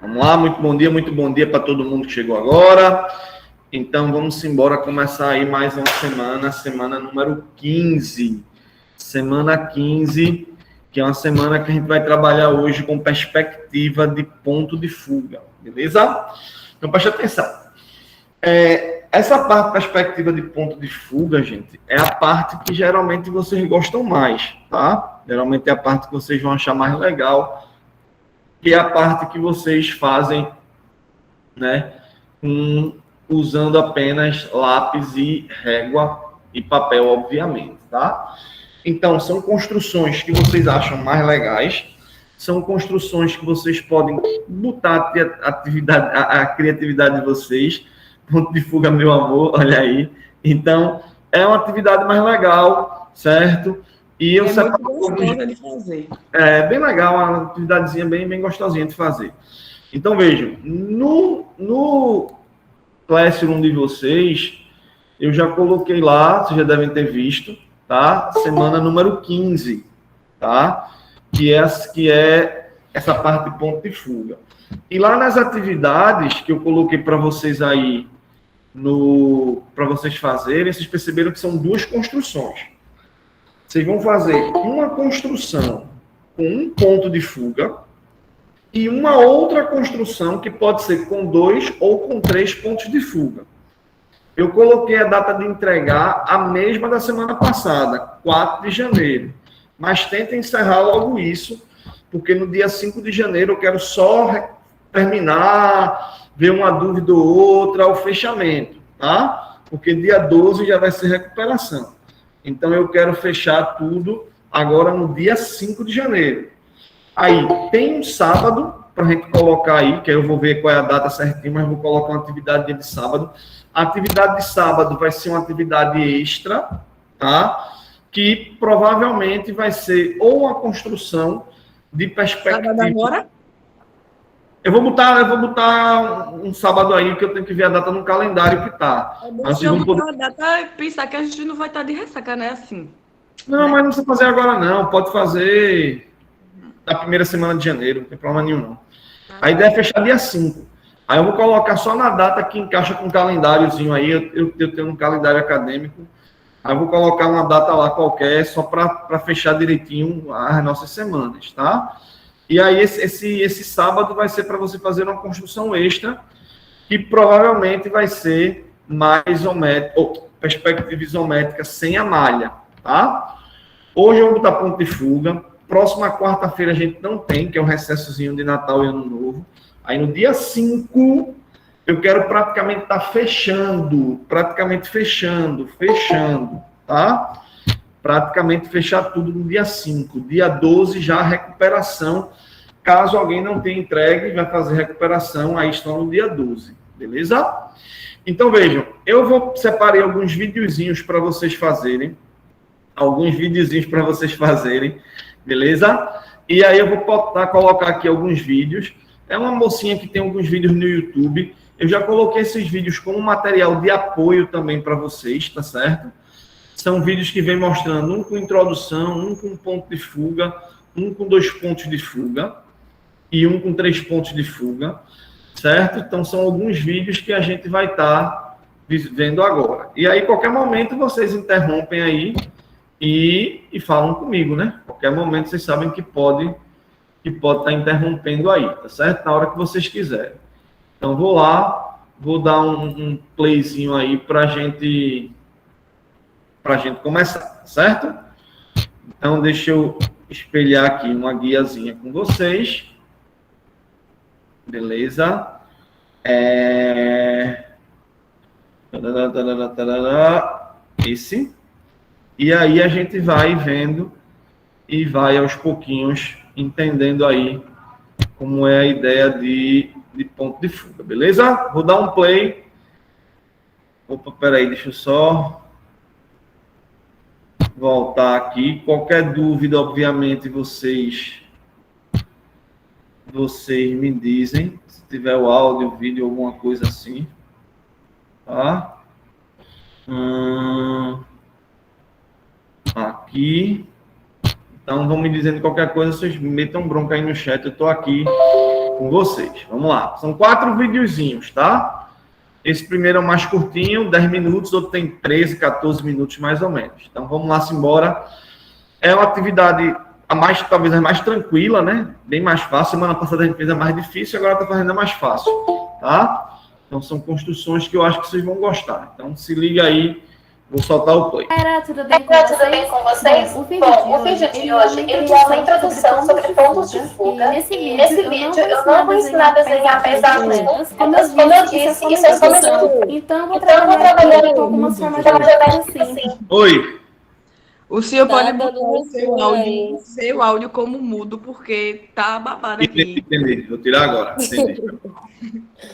Vamos lá, muito bom dia para todo mundo que chegou agora. Então, vamos embora começar aí mais uma semana número 15. Semana 15, que é uma semana que a gente vai trabalhar hoje com perspectiva de ponto de fuga, beleza? Então, preste atenção. Essa parte, perspectiva de ponto de fuga, gente, é a parte que geralmente vocês gostam mais, tá? Geralmente é a parte que vocês vão achar mais legal, que é a parte que vocês fazem, né, usando apenas lápis e régua e papel, obviamente, tá? Então, são construções que vocês acham mais legais, são construções que vocês podem botar a criatividade de vocês. Ponto de fuga, meu amor, olha aí. Então, é uma atividade mais legal, certo? E eu muito gostosa de fazer. É bem legal, uma atividadezinha bem gostosinha de fazer. Então, vejam, no Classroom de vocês, eu já coloquei lá, vocês já devem ter visto, tá? Semana número 15, tá? Que é essa parte de ponto de fuga. E lá nas atividades que eu coloquei para vocês aí, para vocês fazerem, vocês perceberam que são duas construções. Vocês vão fazer uma construção com um ponto de fuga e uma outra construção que pode ser com 2 ou com 3 pontos de fuga. Eu coloquei a data de entregar a mesma da semana passada, 4 de janeiro. Mas tenta encerrar logo isso, porque no dia 5 de janeiro eu quero só terminar, ver uma dúvida ou outra, o fechamento, tá? Porque dia 12 já vai ser recuperação. Então, eu quero fechar tudo agora no dia 5 de janeiro. Aí, tem um sábado para a gente colocar aí, que aí eu vou ver qual é a data certinho, mas vou colocar uma atividade dia de sábado. A atividade de sábado vai ser uma atividade extra, tá? Que provavelmente vai ser ou uma construção de perspectiva... Sábado agora? Eu vou botar um sábado aí, que eu tenho que ver a data no calendário que tá. Se eu botar a data, pensar que a gente não vai estar de ressaca, né? Assim. Não, mas não precisa fazer agora, não. Pode fazer na primeira semana de janeiro, não tem problema nenhum, não. A ideia é fechar dia 5. Aí eu vou colocar só na data que encaixa com o calendáriozinho aí. Eu tenho um calendário acadêmico. Aí eu vou colocar uma data lá qualquer, só para fechar direitinho as nossas semanas, tá? E aí, esse sábado vai ser para você fazer uma construção extra, que provavelmente vai ser mais isométrica, ou perspectiva isométrica sem a malha, tá? Hoje eu vou botar ponto de fuga. Próxima quarta-feira a gente não tem, que é um recessozinho de Natal e Ano Novo. Aí no dia 5, eu quero praticamente estar fechando, tá? Praticamente fechar tudo no dia 5. Dia 12 já a recuperação. Caso alguém não tenha entregue, vai fazer recuperação, aí estão no dia 12, beleza? Então, vejam, eu separei alguns videozinhos para vocês fazerem, beleza? E aí eu vou colocar aqui alguns vídeos. É uma mocinha que tem alguns vídeos no YouTube. Eu já coloquei esses vídeos como material de apoio também para vocês, tá certo? São vídeos que vem mostrando um com introdução, um com ponto de fuga, um com 2 pontos de fuga e um com 3 pontos de fuga, certo? Então, são alguns vídeos que a gente vai estar vendo agora. E aí, qualquer momento, vocês interrompem aí e falam comigo, né? Qualquer momento, vocês sabem que pode estar interrompendo aí, tá certo? Na hora que vocês quiserem. Então, vou lá, vou dar um playzinho aí para a gente começar, certo? Então, deixa eu espelhar aqui uma guiazinha com vocês. Beleza? Esse. E aí a gente vai vendo e vai aos pouquinhos entendendo aí como é a ideia de ponto de fuga, beleza? Vou dar um play. Opa, peraí, deixa eu só voltar aqui. Qualquer dúvida, obviamente, vocês me dizem. Se tiver o áudio, o vídeo, alguma coisa assim. Tá? Aqui. Então, vão me dizendo qualquer coisa, vocês metam bronca aí no chat. Eu estou aqui com vocês. Vamos lá. São 4 videozinhos, tá? Esse primeiro é o mais curtinho, 10 minutos, outro tem 13, 14 minutos mais ou menos. Então vamos lá, simbora. É uma atividade talvez a mais tranquila, né? Bem mais fácil. Semana passada a gente fez a mais difícil, agora tá fazendo a mais fácil, tá? Então são construções que eu acho que vocês vão gostar. Então se liga aí, vou soltar o play. Tudo bem com vocês? Bom, o vídeo de hoje ele é uma introdução sobre pontos de fuga. E nesse vídeo eu não vou ensinar a desenhar exatamente. Como eu disse, isso é só uma introdução. Então, eu vou trabalhar com algumas formas de assim. Oi. O senhor pode botar o seu áudio como mudo, porque tá babado aqui. Entendi. Vou tirar agora. Entendi.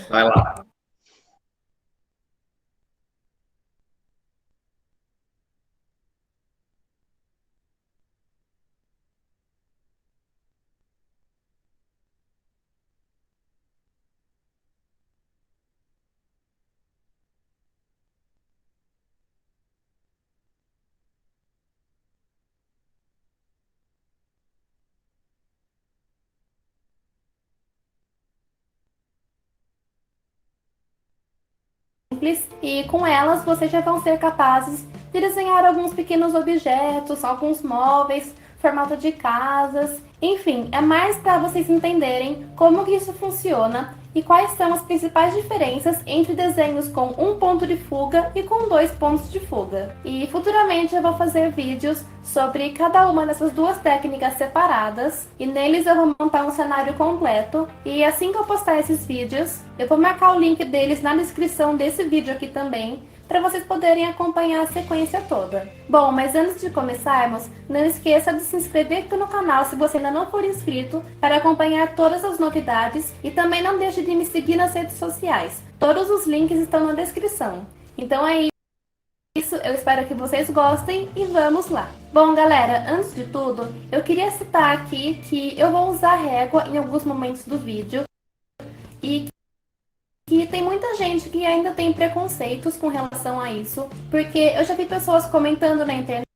Vai lá. E com elas vocês já vão ser capazes de desenhar alguns pequenos objetos, alguns móveis, formato de casas, enfim, é mais para vocês entenderem como que isso funciona e quais são as principais diferenças entre desenhos com um ponto de fuga e com 2 pontos de fuga. E futuramente eu vou fazer vídeos sobre cada uma dessas 2 técnicas separadas e neles eu vou montar um cenário completo e assim que eu postar esses vídeos, eu vou marcar o link deles na descrição desse vídeo aqui também, para vocês poderem acompanhar a sequência toda. Bom, mas antes de começarmos, não esqueça de se inscrever aqui no canal se você ainda não for inscrito, para acompanhar todas as novidades e também não deixe de me seguir nas redes sociais. Todos os links estão na descrição. Então é isso, eu espero que vocês gostem e vamos lá. Bom, galera, antes de tudo, eu queria citar aqui que eu vou usar régua em alguns momentos do vídeo e que tem muita gente que ainda tem preconceitos com relação a isso, porque eu já vi pessoas comentando na internet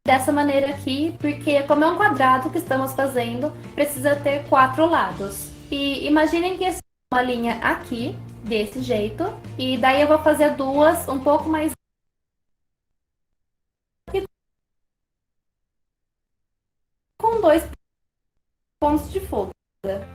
dessa maneira aqui, porque como é um quadrado que estamos fazendo, precisa ter 4 lados. E imaginem que essa é uma linha aqui, desse jeito, e daí eu vou fazer 2 um pouco mais com 2 pontos de fuga.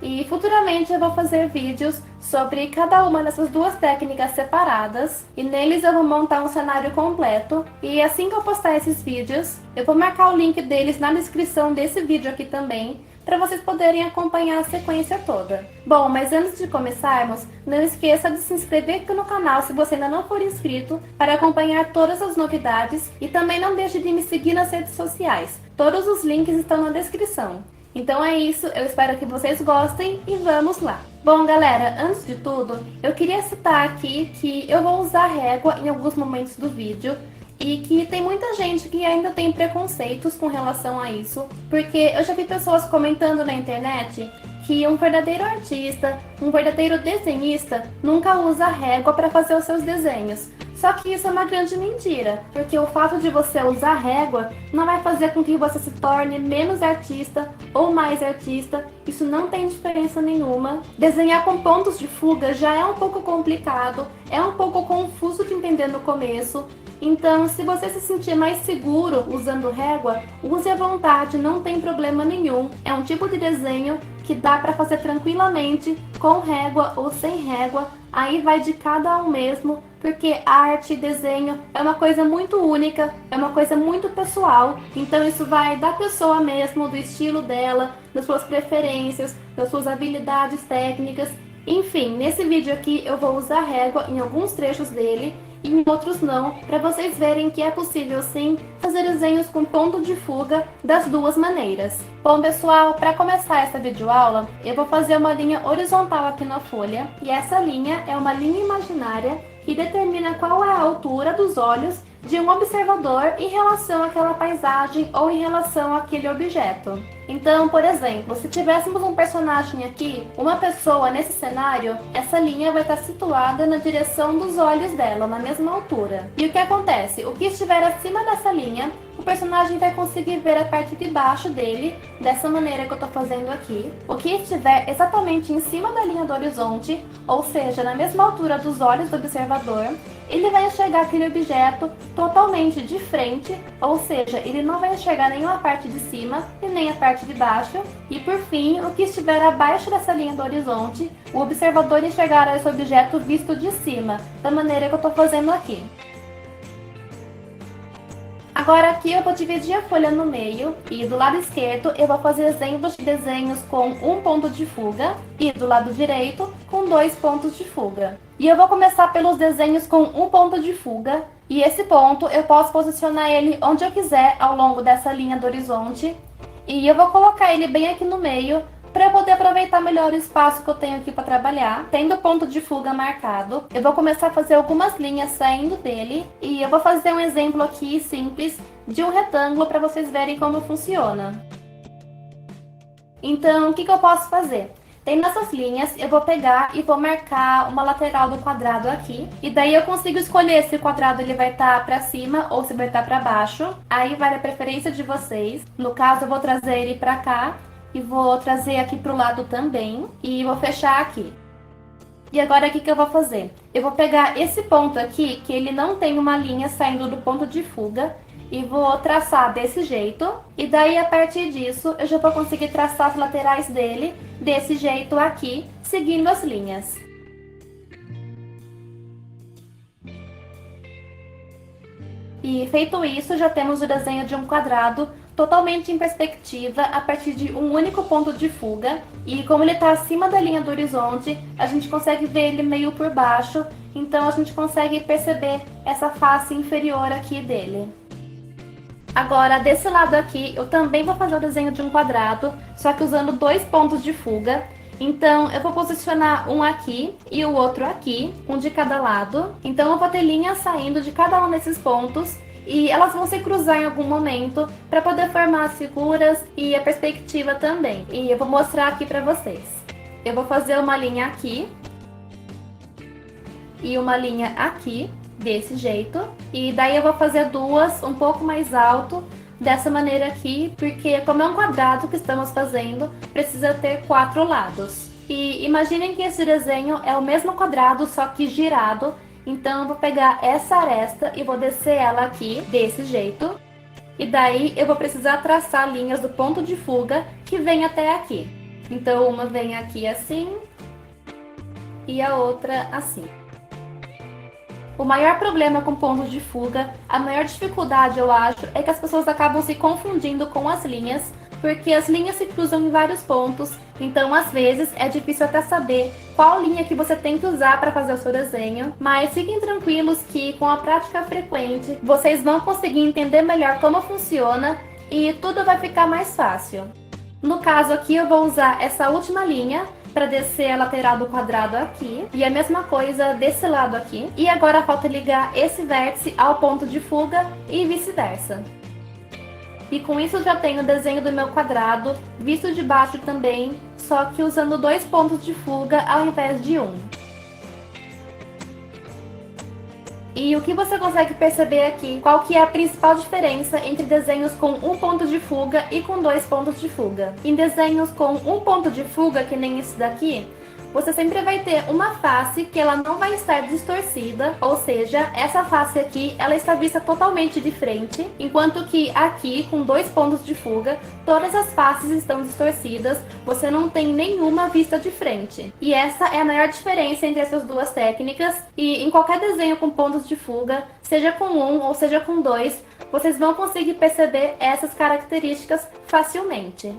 E futuramente eu vou fazer vídeos sobre cada uma dessas 2 técnicas separadas e neles eu vou montar um cenário completo e assim que eu postar esses vídeos, eu vou marcar o link deles na descrição desse vídeo aqui também, para vocês poderem acompanhar a sequência toda. Bom, mas antes de começarmos, não esqueça de se inscrever aqui no canal se você ainda não for inscrito, para acompanhar todas as novidades e também não deixe de me seguir nas redes sociais. Todos os links estão na descrição. Então é isso, eu espero que vocês gostem e vamos lá. Bom, galera, antes de tudo, eu queria citar aqui que eu vou usar régua em alguns momentos do vídeo e que tem muita gente que ainda tem preconceitos com relação a isso, porque eu já vi pessoas comentando na internet que um verdadeiro artista, um verdadeiro desenhista nunca usa régua para fazer os seus desenhos. Só que isso é uma grande mentira, porque o fato de você usar régua não vai fazer com que você se torne menos artista ou mais artista, isso não tem diferença nenhuma. Desenhar com pontos de fuga já é um pouco complicado, é um pouco confuso de entender no começo, então se você se sentir mais seguro usando régua, use à vontade, não tem problema nenhum. É um tipo de desenho que dá para fazer tranquilamente com régua ou sem régua, aí vai de cada um mesmo, porque arte e desenho é uma coisa muito única, é uma coisa muito pessoal, então isso vai da pessoa mesmo, do estilo dela, das suas preferências, das suas habilidades técnicas. Enfim, nesse vídeo aqui eu vou usar régua em alguns trechos dele e em outros não, para vocês verem que é possível sim fazer desenhos com ponto de fuga das 2 maneiras. Bom pessoal, para começar essa videoaula, eu vou fazer uma linha horizontal aqui na folha, e essa linha é uma linha imaginária que determina qual é a altura dos olhos de um observador em relação àquela paisagem ou em relação àquele objeto. Então, por exemplo, se tivéssemos um personagem aqui, uma pessoa nesse cenário, essa linha vai estar situada na direção dos olhos dela, na mesma altura. E o que acontece? O que estiver acima dessa linha, o personagem vai conseguir ver a parte de baixo dele, dessa maneira que eu estou fazendo aqui. O que estiver exatamente em cima da linha do horizonte, ou seja, na mesma altura dos olhos do observador, ele vai enxergar aquele objeto totalmente de frente, ou seja, ele não vai enxergar nenhuma parte de cima e nem a parte de baixo. E por fim, o que estiver abaixo dessa linha do horizonte, o observador enxergará esse objeto visto de cima, da maneira que eu estou fazendo aqui. Agora aqui eu vou dividir a folha no meio e do lado esquerdo eu vou fazer exemplos de desenhos com um ponto de fuga e do lado direito com 2 pontos de fuga. E eu vou começar pelos desenhos com um ponto de fuga e esse ponto eu posso posicionar ele onde eu quiser ao longo dessa linha do horizonte e eu vou colocar ele bem aqui no meio para eu poder aproveitar melhor o espaço que eu tenho aqui para trabalhar. Tendo o ponto de fuga marcado, eu vou começar a fazer algumas linhas saindo dele e eu vou fazer um exemplo aqui simples de um retângulo para vocês verem como funciona. Então, o que eu posso fazer? Tendo essas linhas, eu vou pegar e vou marcar uma lateral do quadrado aqui. E daí eu consigo escolher se o quadrado ele vai estar para cima ou se vai estar para baixo. Aí vai a preferência de vocês. No caso, eu vou trazer ele para cá. E vou trazer aqui para o lado também e vou fechar aqui. E agora o que eu vou fazer? Eu vou pegar esse ponto aqui, que ele não tem uma linha saindo do ponto de fuga, e vou traçar desse jeito. E daí a partir disso eu já vou conseguir traçar as laterais dele desse jeito aqui, seguindo as linhas. E feito isso, já temos o desenho de um quadrado totalmente em perspectiva a partir de um único ponto de fuga. E como ele está acima da linha do horizonte, a gente consegue ver ele meio por baixo, então a gente consegue perceber essa face inferior aqui dele. Agora, desse lado aqui, eu também vou fazer o desenho de um quadrado, só que usando 2 pontos de fuga. Então, eu vou posicionar um aqui e o outro aqui, um de cada lado. Então, eu vou ter linhas saindo de cada um desses pontos e elas vão se cruzar em algum momento para poder formar as figuras e a perspectiva também. E eu vou mostrar aqui para vocês. Eu vou fazer uma linha aqui e uma linha aqui, desse jeito. E daí eu vou fazer duas um pouco mais alto, dessa maneira aqui, porque como é um quadrado que estamos fazendo, precisa ter 4 lados. E imaginem que esse desenho é o mesmo quadrado, só que girado. Então eu vou pegar essa aresta e vou descer ela aqui, desse jeito. E daí eu vou precisar traçar linhas do ponto de fuga que vem até aqui. Então uma vem aqui assim e a outra assim. O maior problema com pontos de fuga, a maior dificuldade eu acho, é que as pessoas acabam se confundindo com as linhas, porque as linhas se cruzam em vários pontos, então às vezes é difícil até saber qual linha que você tem que usar para fazer o seu desenho, mas fiquem tranquilos que com a prática frequente vocês vão conseguir entender melhor como funciona e tudo vai ficar mais fácil. No caso aqui eu vou usar essa última linha para descer a lateral do quadrado aqui, e a mesma coisa desse lado aqui. E agora falta ligar esse vértice ao ponto de fuga e vice-versa. E com isso eu já tenho o desenho do meu quadrado, visto de baixo também, só que usando 2 pontos de fuga ao invés de um. E o que você consegue perceber aqui, qual que é a principal diferença entre desenhos com um ponto de fuga e com 2 pontos de fuga? Em desenhos com um ponto de fuga, que nem esse daqui, você sempre vai ter uma face que ela não vai estar distorcida, ou seja, essa face aqui, ela está vista totalmente de frente, enquanto que aqui, com 2 pontos de fuga, todas as faces estão distorcidas, você não tem nenhuma vista de frente. E essa é a maior diferença entre essas duas técnicas, e em qualquer desenho com pontos de fuga, seja com um ou seja com 2, vocês vão conseguir perceber essas características facilmente.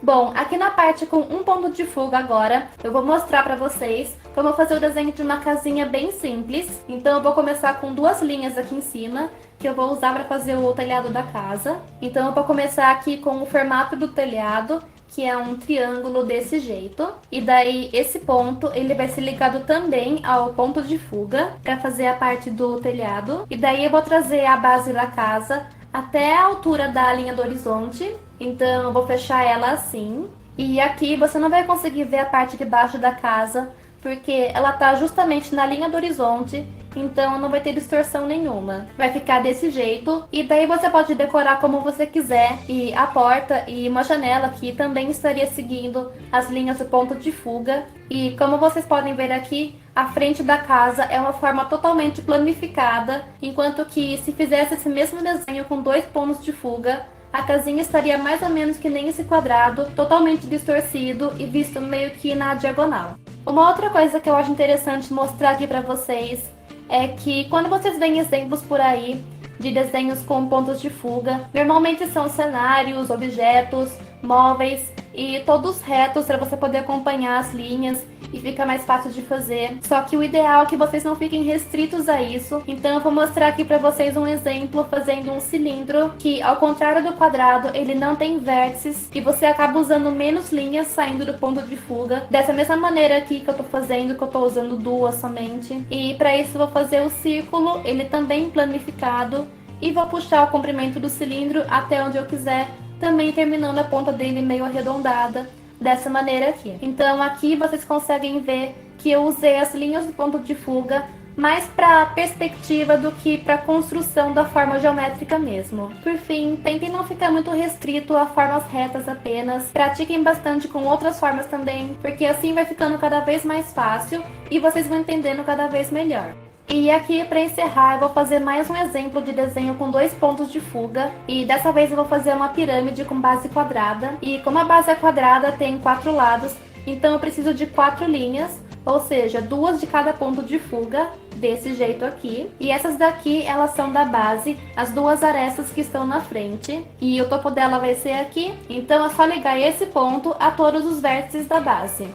Bom, aqui na parte com um ponto de fuga agora, eu vou mostrar para vocês como fazer o desenho de uma casinha bem simples. Então eu vou começar com 2 linhas aqui em cima, que eu vou usar para fazer o telhado da casa. Então eu vou começar aqui com o formato do telhado, que é um triângulo desse jeito. E daí esse ponto, ele vai ser ligado também ao ponto de fuga para fazer a parte do telhado. E daí eu vou trazer a base da casa até a altura da linha do horizonte. Então eu vou fechar ela assim. E aqui você não vai conseguir ver a parte de baixo da casa, porque ela tá justamente na linha do horizonte, então não vai ter distorção nenhuma. Vai ficar desse jeito, e daí você pode decorar como você quiser, e a porta e uma janela aqui também estaria seguindo as linhas do ponto de fuga. E como vocês podem ver aqui, a frente da casa é uma forma totalmente planificada, enquanto que se fizesse esse mesmo desenho com 2 pontos de fuga, a casinha estaria mais ou menos que nem esse quadrado, totalmente distorcido e visto meio que na diagonal. Uma outra coisa que eu acho interessante mostrar aqui para vocês é que quando vocês veem exemplos por aí de desenhos com pontos de fuga, normalmente são cenários, objetos, móveis e todos retos para você poder acompanhar as linhas e fica mais fácil de fazer. Só que o ideal é que vocês não fiquem restritos a isso. Então eu vou mostrar aqui para vocês um exemplo fazendo um cilindro que, ao contrário do quadrado, ele não tem vértices e você acaba usando menos linhas saindo do ponto de fuga. Dessa mesma maneira aqui que eu tô fazendo, que eu tô usando 2 somente. E para isso eu vou fazer o círculo, ele também planificado, e vou puxar o comprimento do cilindro até onde eu quiser, também terminando a ponta dele meio arredondada, dessa maneira aqui. Então aqui vocês conseguem ver que eu usei as linhas do ponto de fuga mais para perspectiva do que para construção da forma geométrica mesmo. Por fim, tentem não ficar muito restrito a formas retas apenas, pratiquem bastante com outras formas também, porque assim vai ficando cada vez mais fácil e vocês vão entendendo cada vez melhor. E aqui, para encerrar, eu vou fazer mais um exemplo de desenho com 2 pontos de fuga. E dessa vez eu vou fazer uma pirâmide com base quadrada. E como a base é quadrada, tem 4 lados, então eu preciso de 4 linhas, ou seja, 2 de cada ponto de fuga, desse jeito aqui. E essas daqui, elas são da base, as 2 arestas que estão na frente. E o topo dela vai ser aqui, então é só ligar esse ponto a todos os vértices da base.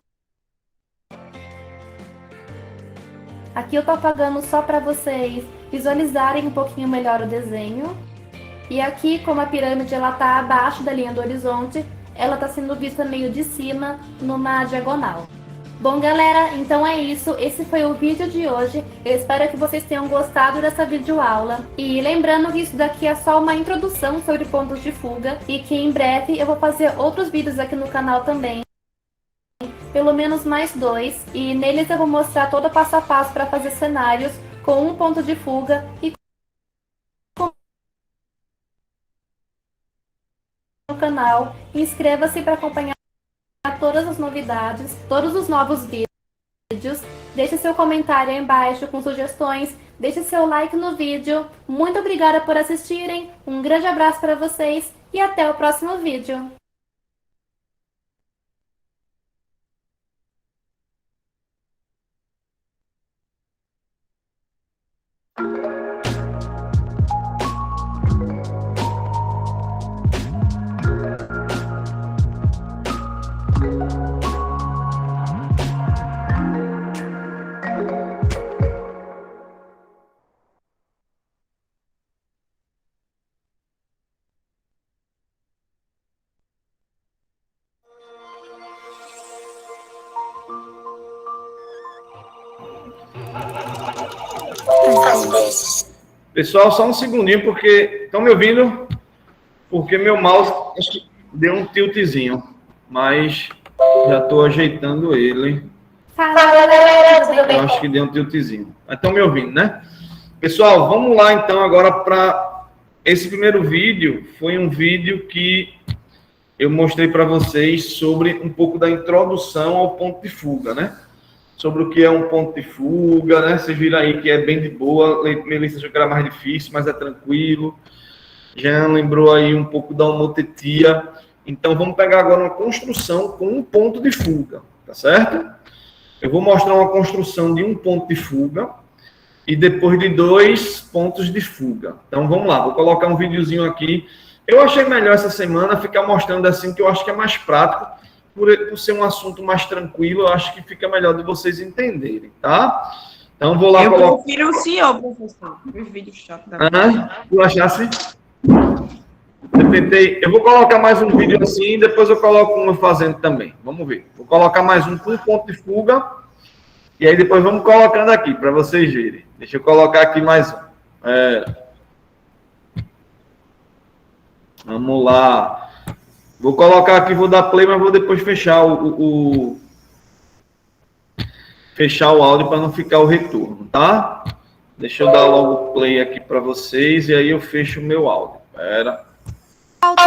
Aqui eu tô apagando só para vocês visualizarem um pouquinho melhor o desenho. E aqui, como a pirâmide ela tá abaixo da linha do horizonte, ela tá sendo vista meio de cima, numa diagonal. Bom, galera, então é isso. Esse foi o vídeo de hoje. Eu espero que vocês tenham gostado dessa videoaula. E lembrando que isso daqui é só uma introdução sobre pontos de fuga e que em breve eu vou fazer outros vídeos aqui no canal também. Pelo menos mais 2, e neles eu vou mostrar todo o passo a passo para fazer cenários com um ponto de fuga e no canal. Inscreva-se para acompanhar todas as novidades, todos os novos vídeos. Deixe seu comentário aí embaixo com sugestões, deixe seu like no vídeo. Muito obrigada por assistirem, um grande abraço para vocês e até o próximo vídeo. Às vezes. Pessoal, só um segundinho, porque... Estão me ouvindo? Porque meu mouse acho que deu um tiltzinho, mas já estou ajeitando ele. Fala, galera, tudo Eu bem? acho que deu um tiltzinho. Mas estão me ouvindo, né? Pessoal, vamos lá então agora para... Esse primeiro vídeo foi um vídeo que eu mostrei para vocês sobre um pouco da introdução ao ponto de fuga, né? Sobre o que é um ponto de fuga, né? Vocês viram aí que é bem de boa. Melissa achou que era mais difícil, mas é tranquilo. Jean lembrou aí um pouco da homotetia. Então, vamos pegar agora uma construção com um ponto de fuga, tá certo? Eu vou mostrar uma construção de um ponto de fuga e depois de 2 pontos de fuga. Então, vamos lá. Vou colocar um videozinho aqui. Eu achei melhor essa semana ficar mostrando assim, que eu acho que é mais prático. Por ser um assunto mais tranquilo, eu acho que fica melhor de vocês entenderem, tá? Então, vou lá colocar... Eu prefiro o senhor, professor. Os vídeos chatos da Tu achasse? Eu vou colocar mais um vídeo assim, depois eu coloco um fazendo também. Vamos ver. Vou colocar mais um com ponto de fuga. E aí depois vamos colocando aqui, para vocês verem. Deixa eu colocar aqui mais um. Vamos lá. Vou colocar aqui, vou dar play, mas vou depois fechar fechar o áudio para não ficar o retorno, tá? Deixa eu dar logo play aqui para vocês e aí eu fecho o meu áudio. Espera.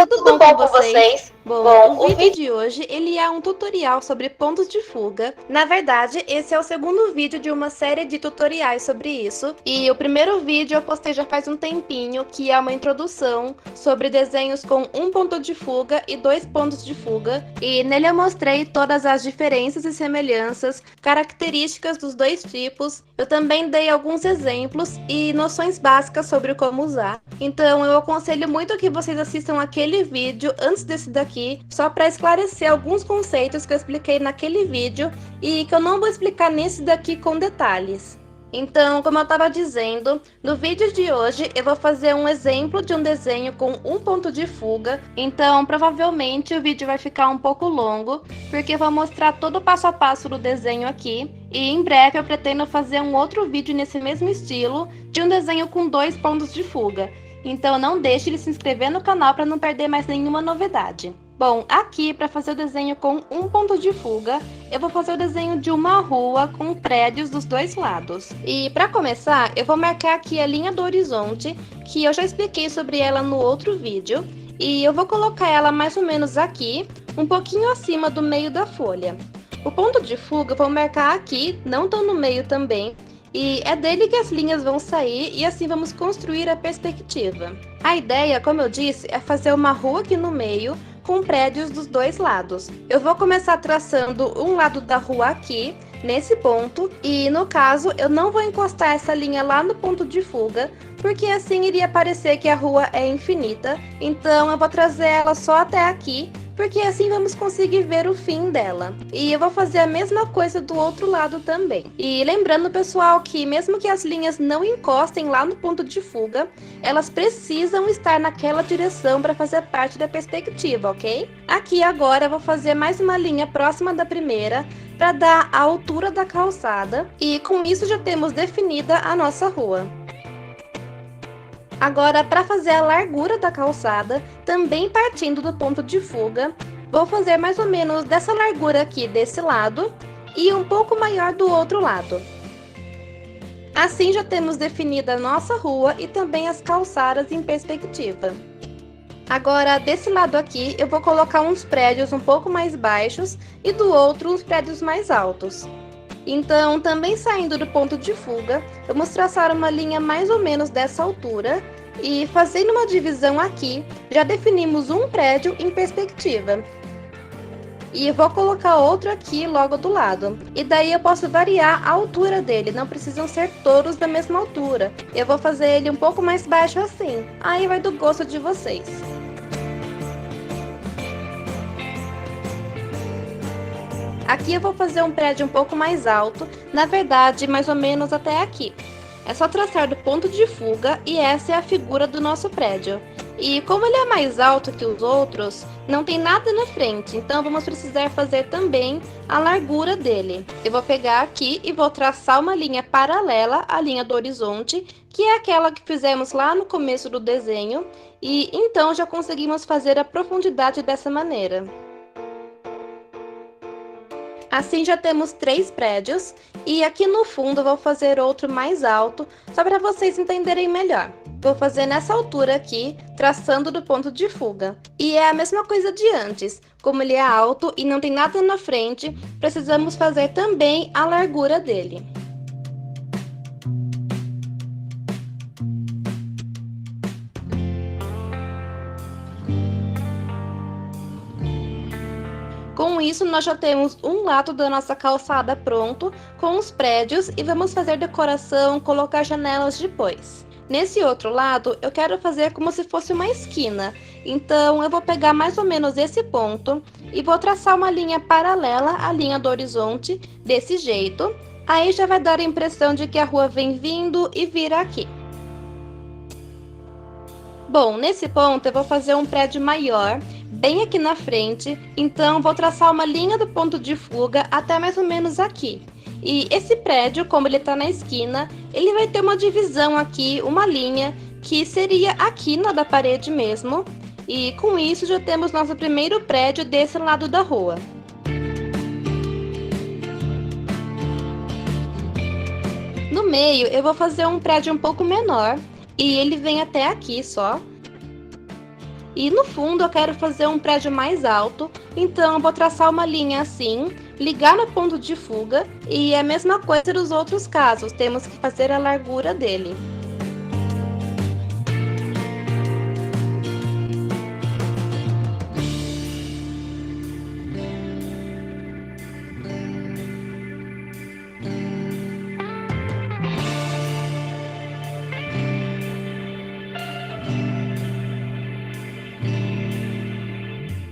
Tudo bom com vocês? Bom, o vídeo de hoje, ele é um tutorial sobre pontos de fuga. Na verdade, esse é o segundo vídeo de uma série de tutoriais sobre isso. E o primeiro vídeo eu postei já faz um tempinho, que é uma introdução sobre desenhos com um ponto de fuga e 2 pontos de fuga. E nele eu mostrei todas as diferenças e semelhanças, características dos dois tipos. Eu também dei alguns exemplos e noções básicas sobre como usar. Então eu aconselho muito que vocês assistam aquele vídeo antes desse daqui, só para esclarecer alguns conceitos que eu expliquei naquele vídeo e que eu não vou explicar nesse daqui com detalhes. Então, como eu estava dizendo, no vídeo de hoje eu vou fazer um exemplo de um desenho com um ponto de fuga. Então, provavelmente o vídeo vai ficar um pouco longo, porque eu vou mostrar todo o passo a passo do desenho aqui. E em breve eu pretendo fazer um outro vídeo nesse mesmo estilo, de um desenho com 2 pontos de fuga. Então não deixe de se inscrever no canal para não perder mais nenhuma novidade. Bom, aqui para fazer o desenho com um ponto de fuga, eu vou fazer o desenho de uma rua com prédios dos dois lados. E para começar, eu vou marcar aqui a linha do horizonte, que eu já expliquei sobre ela no outro vídeo. E eu vou colocar ela mais ou menos aqui, um pouquinho acima do meio da folha. O ponto de fuga eu vou marcar aqui, não tão no meio também. E é dele que as linhas vão sair e assim vamos construir a perspectiva. A ideia, como eu disse, é fazer uma rua aqui no meio, com prédios dos dois lados. Eu vou começar traçando um lado da rua aqui, nesse ponto, e no caso eu não vou encostar essa linha lá no ponto de fuga, porque assim iria parecer que a rua é infinita, então eu vou trazer ela só até aqui, porque assim vamos conseguir ver o fim dela. E eu vou fazer a mesma coisa do outro lado também. E lembrando, pessoal, que mesmo que as linhas não encostem lá no ponto de fuga, elas precisam estar naquela direção para fazer parte da perspectiva, ok? Aqui agora eu vou fazer mais uma linha próxima da primeira, para dar a altura da calçada. E com isso já temos definida a nossa rua. Agora, para fazer a largura da calçada, também partindo do ponto de fuga, vou fazer mais ou menos dessa largura aqui desse lado e um pouco maior do outro lado. Assim já temos definida a nossa rua e também as calçadas em perspectiva. Agora, desse lado aqui, eu vou colocar uns prédios um pouco mais baixos e do outro uns prédios mais altos. Então, também saindo do ponto de fuga, vamos traçar uma linha mais ou menos dessa altura e fazendo uma divisão aqui, já definimos um prédio em perspectiva. E vou colocar outro aqui logo do lado. E daí eu posso variar a altura dele, não precisam ser todos da mesma altura. Eu vou fazer ele um pouco mais baixo assim, aí vai do gosto de vocês. Aqui eu vou fazer um prédio um pouco mais alto, na verdade, mais ou menos até aqui. É só traçar do ponto de fuga e essa é a figura do nosso prédio. E como ele é mais alto que os outros, não tem nada na frente, então vamos precisar fazer também a largura dele. Eu vou pegar aqui e vou traçar uma linha paralela à linha do horizonte, que é aquela que fizemos lá no começo do desenho, e então já conseguimos fazer a profundidade dessa maneira. Assim já temos 3 prédios e aqui no fundo eu vou fazer outro mais alto, só para vocês entenderem melhor. Vou fazer nessa altura aqui, traçando do ponto de fuga. E é a mesma coisa de antes, como ele é alto e não tem nada na frente, precisamos fazer também a largura dele. Com isso, nós já temos um lado da nossa calçada pronto, com os prédios, e vamos fazer decoração, colocar janelas depois. Nesse outro lado, eu quero fazer como se fosse uma esquina, então eu vou pegar mais ou menos esse ponto e vou traçar uma linha paralela à linha do horizonte, desse jeito. Aí já vai dar a impressão de que a rua vem vindo e vira aqui. Bom, nesse ponto eu vou fazer um prédio maior, bem aqui na frente, então vou traçar uma linha do ponto de fuga até mais ou menos aqui. E esse prédio, como ele está na esquina, ele vai ter uma divisão aqui, uma linha, que seria aqui na da parede mesmo. E com isso já temos nosso primeiro prédio desse lado da rua. No meio eu vou fazer um prédio um pouco menor e ele vem até aqui só. E no fundo eu quero fazer um prédio mais alto, então eu vou traçar uma linha assim, ligar no ponto de fuga e é a mesma coisa nos outros casos, temos que fazer a largura dele.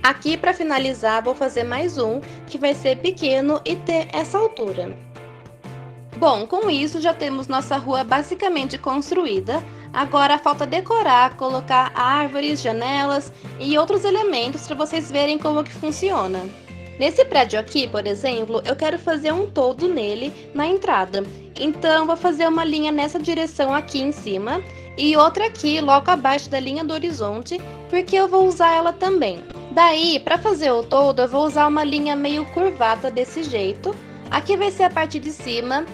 Aqui, para finalizar, vou fazer mais um, que vai ser pequeno e ter essa altura. Bom, com isso já temos nossa rua basicamente construída. Agora falta decorar, colocar árvores, janelas e outros elementos para vocês verem como que funciona. Nesse prédio aqui, por exemplo, eu quero fazer um todo nele na entrada. Então, vou fazer uma linha nessa direção aqui em cima e outra aqui logo abaixo da linha do horizonte, porque eu vou usar ela também. Daí, para fazer o todo, eu vou usar uma linha meio curvada desse jeito. Aqui vai ser a parte de cima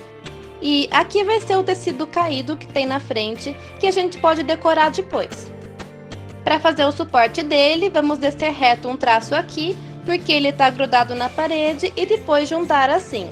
e aqui vai ser o tecido caído que tem na frente, que a gente pode decorar depois. Para fazer o suporte dele, vamos descer reto um traço aqui, porque ele está grudado na parede, e depois juntar assim.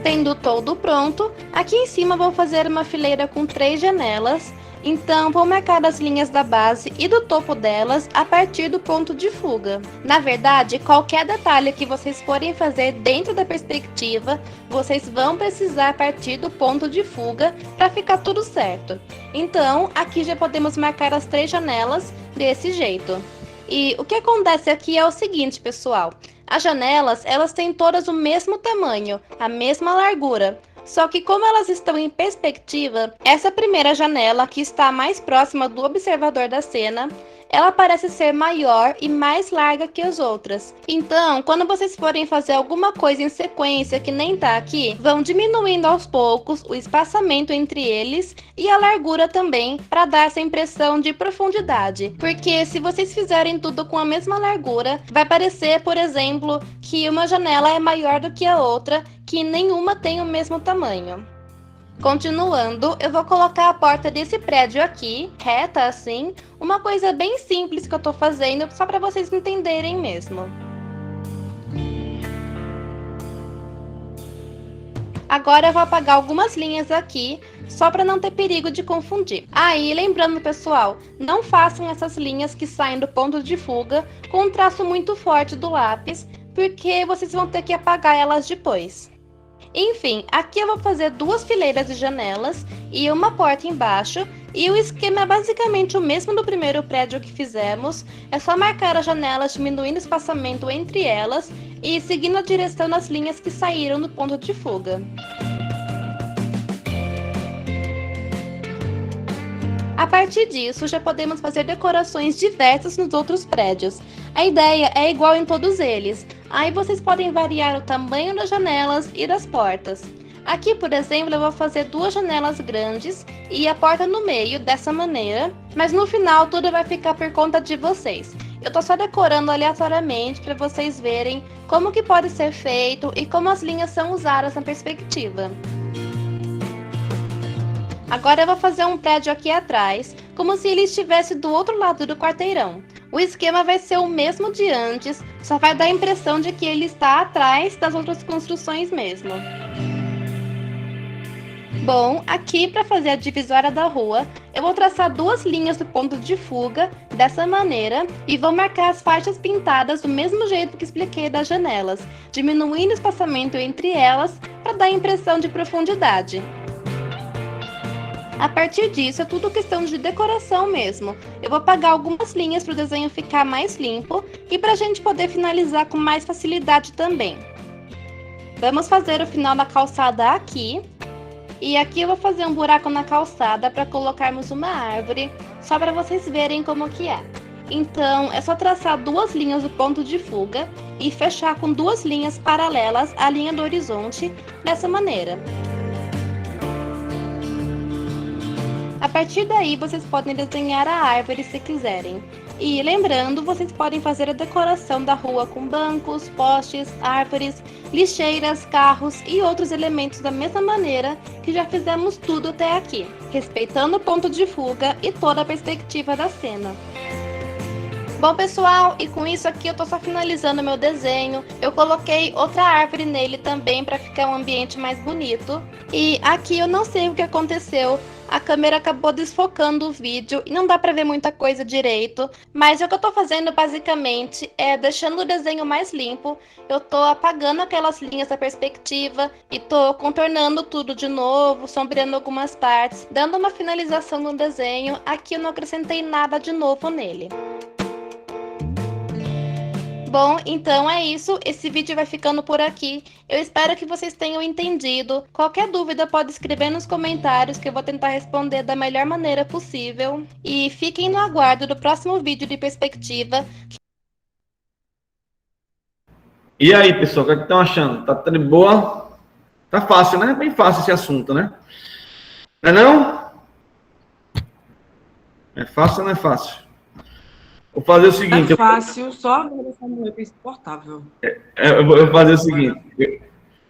Tendo todo pronto, aqui em cima vou fazer uma fileira com 3 janelas. Então, vou marcar as linhas da base e do topo delas a partir do ponto de fuga. Na verdade, qualquer detalhe que vocês forem fazer dentro da perspectiva, vocês vão precisar partir do ponto de fuga para ficar tudo certo. Então, aqui já podemos marcar as 3 janelas desse jeito. E o que acontece aqui é o seguinte, pessoal. As janelas, elas têm todas o mesmo tamanho, a mesma largura. Só que como elas estão em perspectiva, essa primeira janela, que está mais próxima do observador da cena, ela parece ser maior e mais larga que as outras. Então, quando vocês forem fazer alguma coisa em sequência que nem tá aqui, vão diminuindo aos poucos o espaçamento entre eles e a largura também, para dar essa impressão de profundidade. Porque se vocês fizerem tudo com a mesma largura, vai parecer, por exemplo, que uma janela é maior do que a outra, que nenhuma tem o mesmo tamanho. Continuando, eu vou colocar a porta desse prédio aqui, reta assim, uma coisa bem simples que eu tô fazendo, só para vocês entenderem mesmo. Agora eu vou apagar algumas linhas aqui, só para não ter perigo de confundir. Aí, lembrando pessoal, não façam essas linhas que saem do ponto de fuga com um traço muito forte do lápis, porque vocês vão ter que apagar elas depois. Enfim, aqui eu vou fazer 2 fileiras de janelas e uma porta embaixo, e o esquema é basicamente o mesmo do primeiro prédio que fizemos, é só marcar as janelas diminuindo o espaçamento entre elas e seguindo a direção das linhas que saíram do ponto de fuga. A partir disso, já podemos fazer decorações diversas nos outros prédios. A ideia é igual em todos eles. Aí vocês podem variar o tamanho das janelas e das portas. Aqui, por exemplo, eu vou fazer 2 janelas grandes e a porta no meio, dessa maneira. Mas no final, tudo vai ficar por conta de vocês. Eu tô só decorando aleatoriamente para vocês verem como que pode ser feito e como as linhas são usadas na perspectiva. Agora eu vou fazer um prédio aqui atrás, como se ele estivesse do outro lado do quarteirão. O esquema vai ser o mesmo de antes, só vai dar a impressão de que ele está atrás das outras construções mesmo. Bom, aqui para fazer a divisória da rua, eu vou traçar 2 linhas do ponto de fuga, dessa maneira, e vou marcar as faixas pintadas do mesmo jeito que expliquei das janelas, diminuindo o espaçamento entre elas para dar a impressão de profundidade. A partir disso, é tudo questão de decoração mesmo. Eu vou apagar algumas linhas para o desenho ficar mais limpo e para a gente poder finalizar com mais facilidade também. Vamos fazer o final da calçada aqui. E aqui eu vou fazer um buraco na calçada para colocarmos uma árvore, só para vocês verem como que é. Então, é só traçar 2 linhas do ponto de fuga e fechar com 2 linhas paralelas à linha do horizonte, dessa maneira. A partir daí, vocês podem desenhar a árvore se quiserem. E lembrando, vocês podem fazer a decoração da rua com bancos, postes, árvores, lixeiras, carros e outros elementos da mesma maneira que já fizemos tudo até aqui, respeitando o ponto de fuga e toda a perspectiva da cena. Bom, pessoal, e com isso aqui eu tô só finalizando meu desenho. Eu coloquei outra árvore nele também para ficar um ambiente mais bonito. E aqui eu não sei o que aconteceu. A câmera acabou desfocando o vídeo e não dá para ver muita coisa direito. Mas o que eu tô fazendo basicamente é deixando o desenho mais limpo. Eu tô apagando aquelas linhas da perspectiva e tô contornando tudo de novo, sombreando algumas partes, dando uma finalização no desenho. Aqui eu não acrescentei nada de novo nele. Bom, então é isso. Esse vídeo vai ficando por aqui. Eu espero que vocês tenham entendido. Qualquer dúvida pode escrever nos comentários que eu vou tentar responder da melhor maneira possível. E fiquem no aguardo do próximo vídeo de perspectiva. E aí, pessoal, o que é que estão achando? Tá de boa? Tá fácil, né? Bem fácil esse assunto, né? Não é não? É fácil ou não é fácil? Vou fazer o seguinte... É fácil, só agora essa mulher é insuportável. Eu vou fazer o seguinte...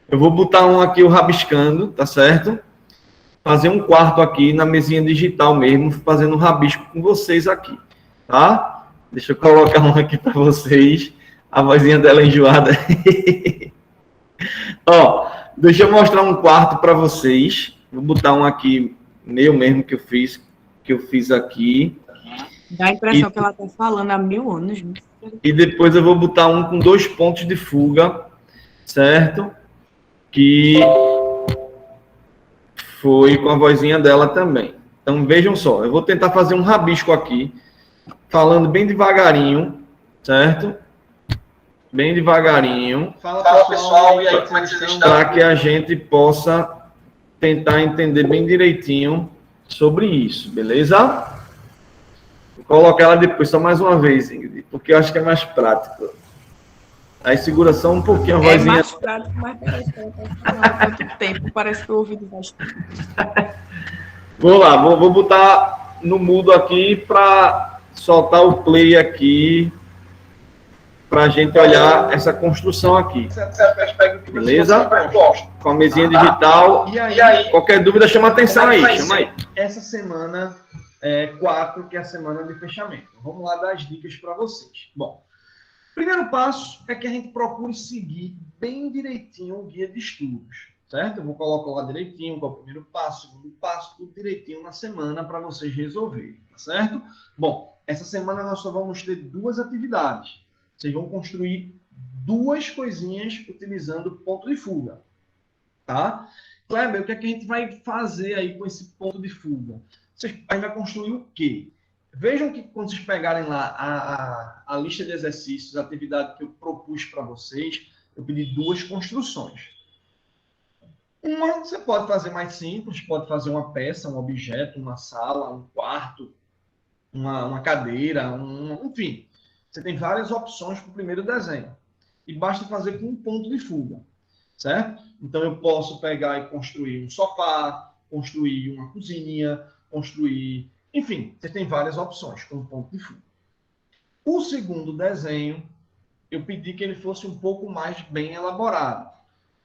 Eu vou botar um aqui, o rabiscando, tá certo? Fazer um quarto aqui na mesinha digital mesmo, fazendo um rabisco com vocês aqui, tá? Deixa eu colocar um aqui para vocês. A vozinha dela é enjoada. Ó, deixa eu mostrar um quarto para vocês. Vou botar um aqui, meu mesmo, que eu fiz aqui. Dá a impressão que ela está falando há 1000 anos. E depois eu vou botar um com 2 pontos de fuga, certo? Que foi com a vozinha dela também. Então, vejam só. Eu vou tentar fazer um rabisco aqui, falando bem devagarinho, certo? Bem devagarinho. Fala pessoal, e aí, como é que vocês estão? Para que a gente possa tentar entender bem direitinho sobre isso, beleza? Vou colocar ela depois, só mais uma vez, Ingrid, porque eu acho que é mais prático. Aí segura só um pouquinho a vozinha. É mais prático, mas parece que ela está falando há tanto tempo, parece que eu ouvi bastante. Vou lá, vou botar no mudo aqui para soltar o play aqui, para a gente olhar essa construção aqui. Beleza? Com a mesinha digital. E aí, qualquer dúvida, chama atenção aí, chama aí. Essa semana 4, que é a semana de fechamento. Vamos lá dar as dicas para vocês. Bom, primeiro passo é que a gente procure seguir bem direitinho o guia de estudos, certo? Eu vou colocar lá direitinho qual é o primeiro passo, segundo passo, tudo direitinho na semana para vocês resolverem, tá certo? Bom, essa semana nós só vamos ter 2 atividades. Vocês vão construir 2 coisinhas utilizando ponto de fuga, tá? Kleber, o que é que a gente vai fazer aí com esse ponto de fuga? A gente vai construir o quê? Vejam que quando vocês pegarem lá a lista de exercícios, a atividade que eu propus para vocês, eu pedi 2 construções. Uma você pode fazer mais simples, pode fazer uma peça, um objeto, uma sala, um quarto, uma cadeira, enfim. Você tem várias opções para o primeiro desenho. E basta fazer com um ponto de fuga, certo? Então eu posso pegar e construir um sofá, construir uma cozinha, construir... Enfim, você tem várias opções com um ponto de fuga. O segundo desenho, eu pedi que ele fosse um pouco mais bem elaborado.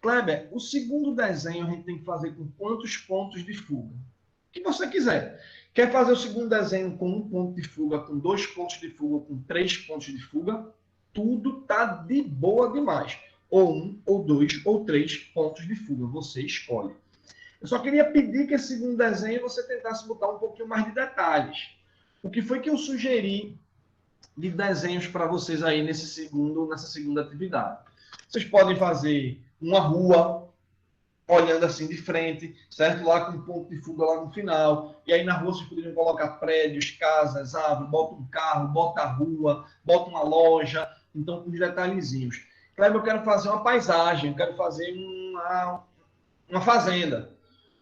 Kleber, o segundo desenho a gente tem que fazer com quantos pontos de fuga? O que você quiser. Quer fazer o segundo desenho com 1 ponto de fuga, com 2 pontos de fuga, com 3 pontos de fuga? Tudo tá de boa demais. Ou 1, ou 2, ou 3 pontos de fuga. Você escolhe. Eu só queria pedir que esse segundo desenho você tentasse botar um pouquinho mais de detalhes. O que foi que eu sugeri de desenhos para vocês aí nessa segunda atividade? Vocês podem fazer uma rua, olhando assim de frente, certo? Lá com um ponto de fuga lá no final. E aí na rua vocês poderiam colocar prédios, casas, árvores, bota um carro, bota a rua, bota uma loja. Então, com os detalhezinhos. Kleber, eu quero fazer uma paisagem, eu quero fazer uma fazenda.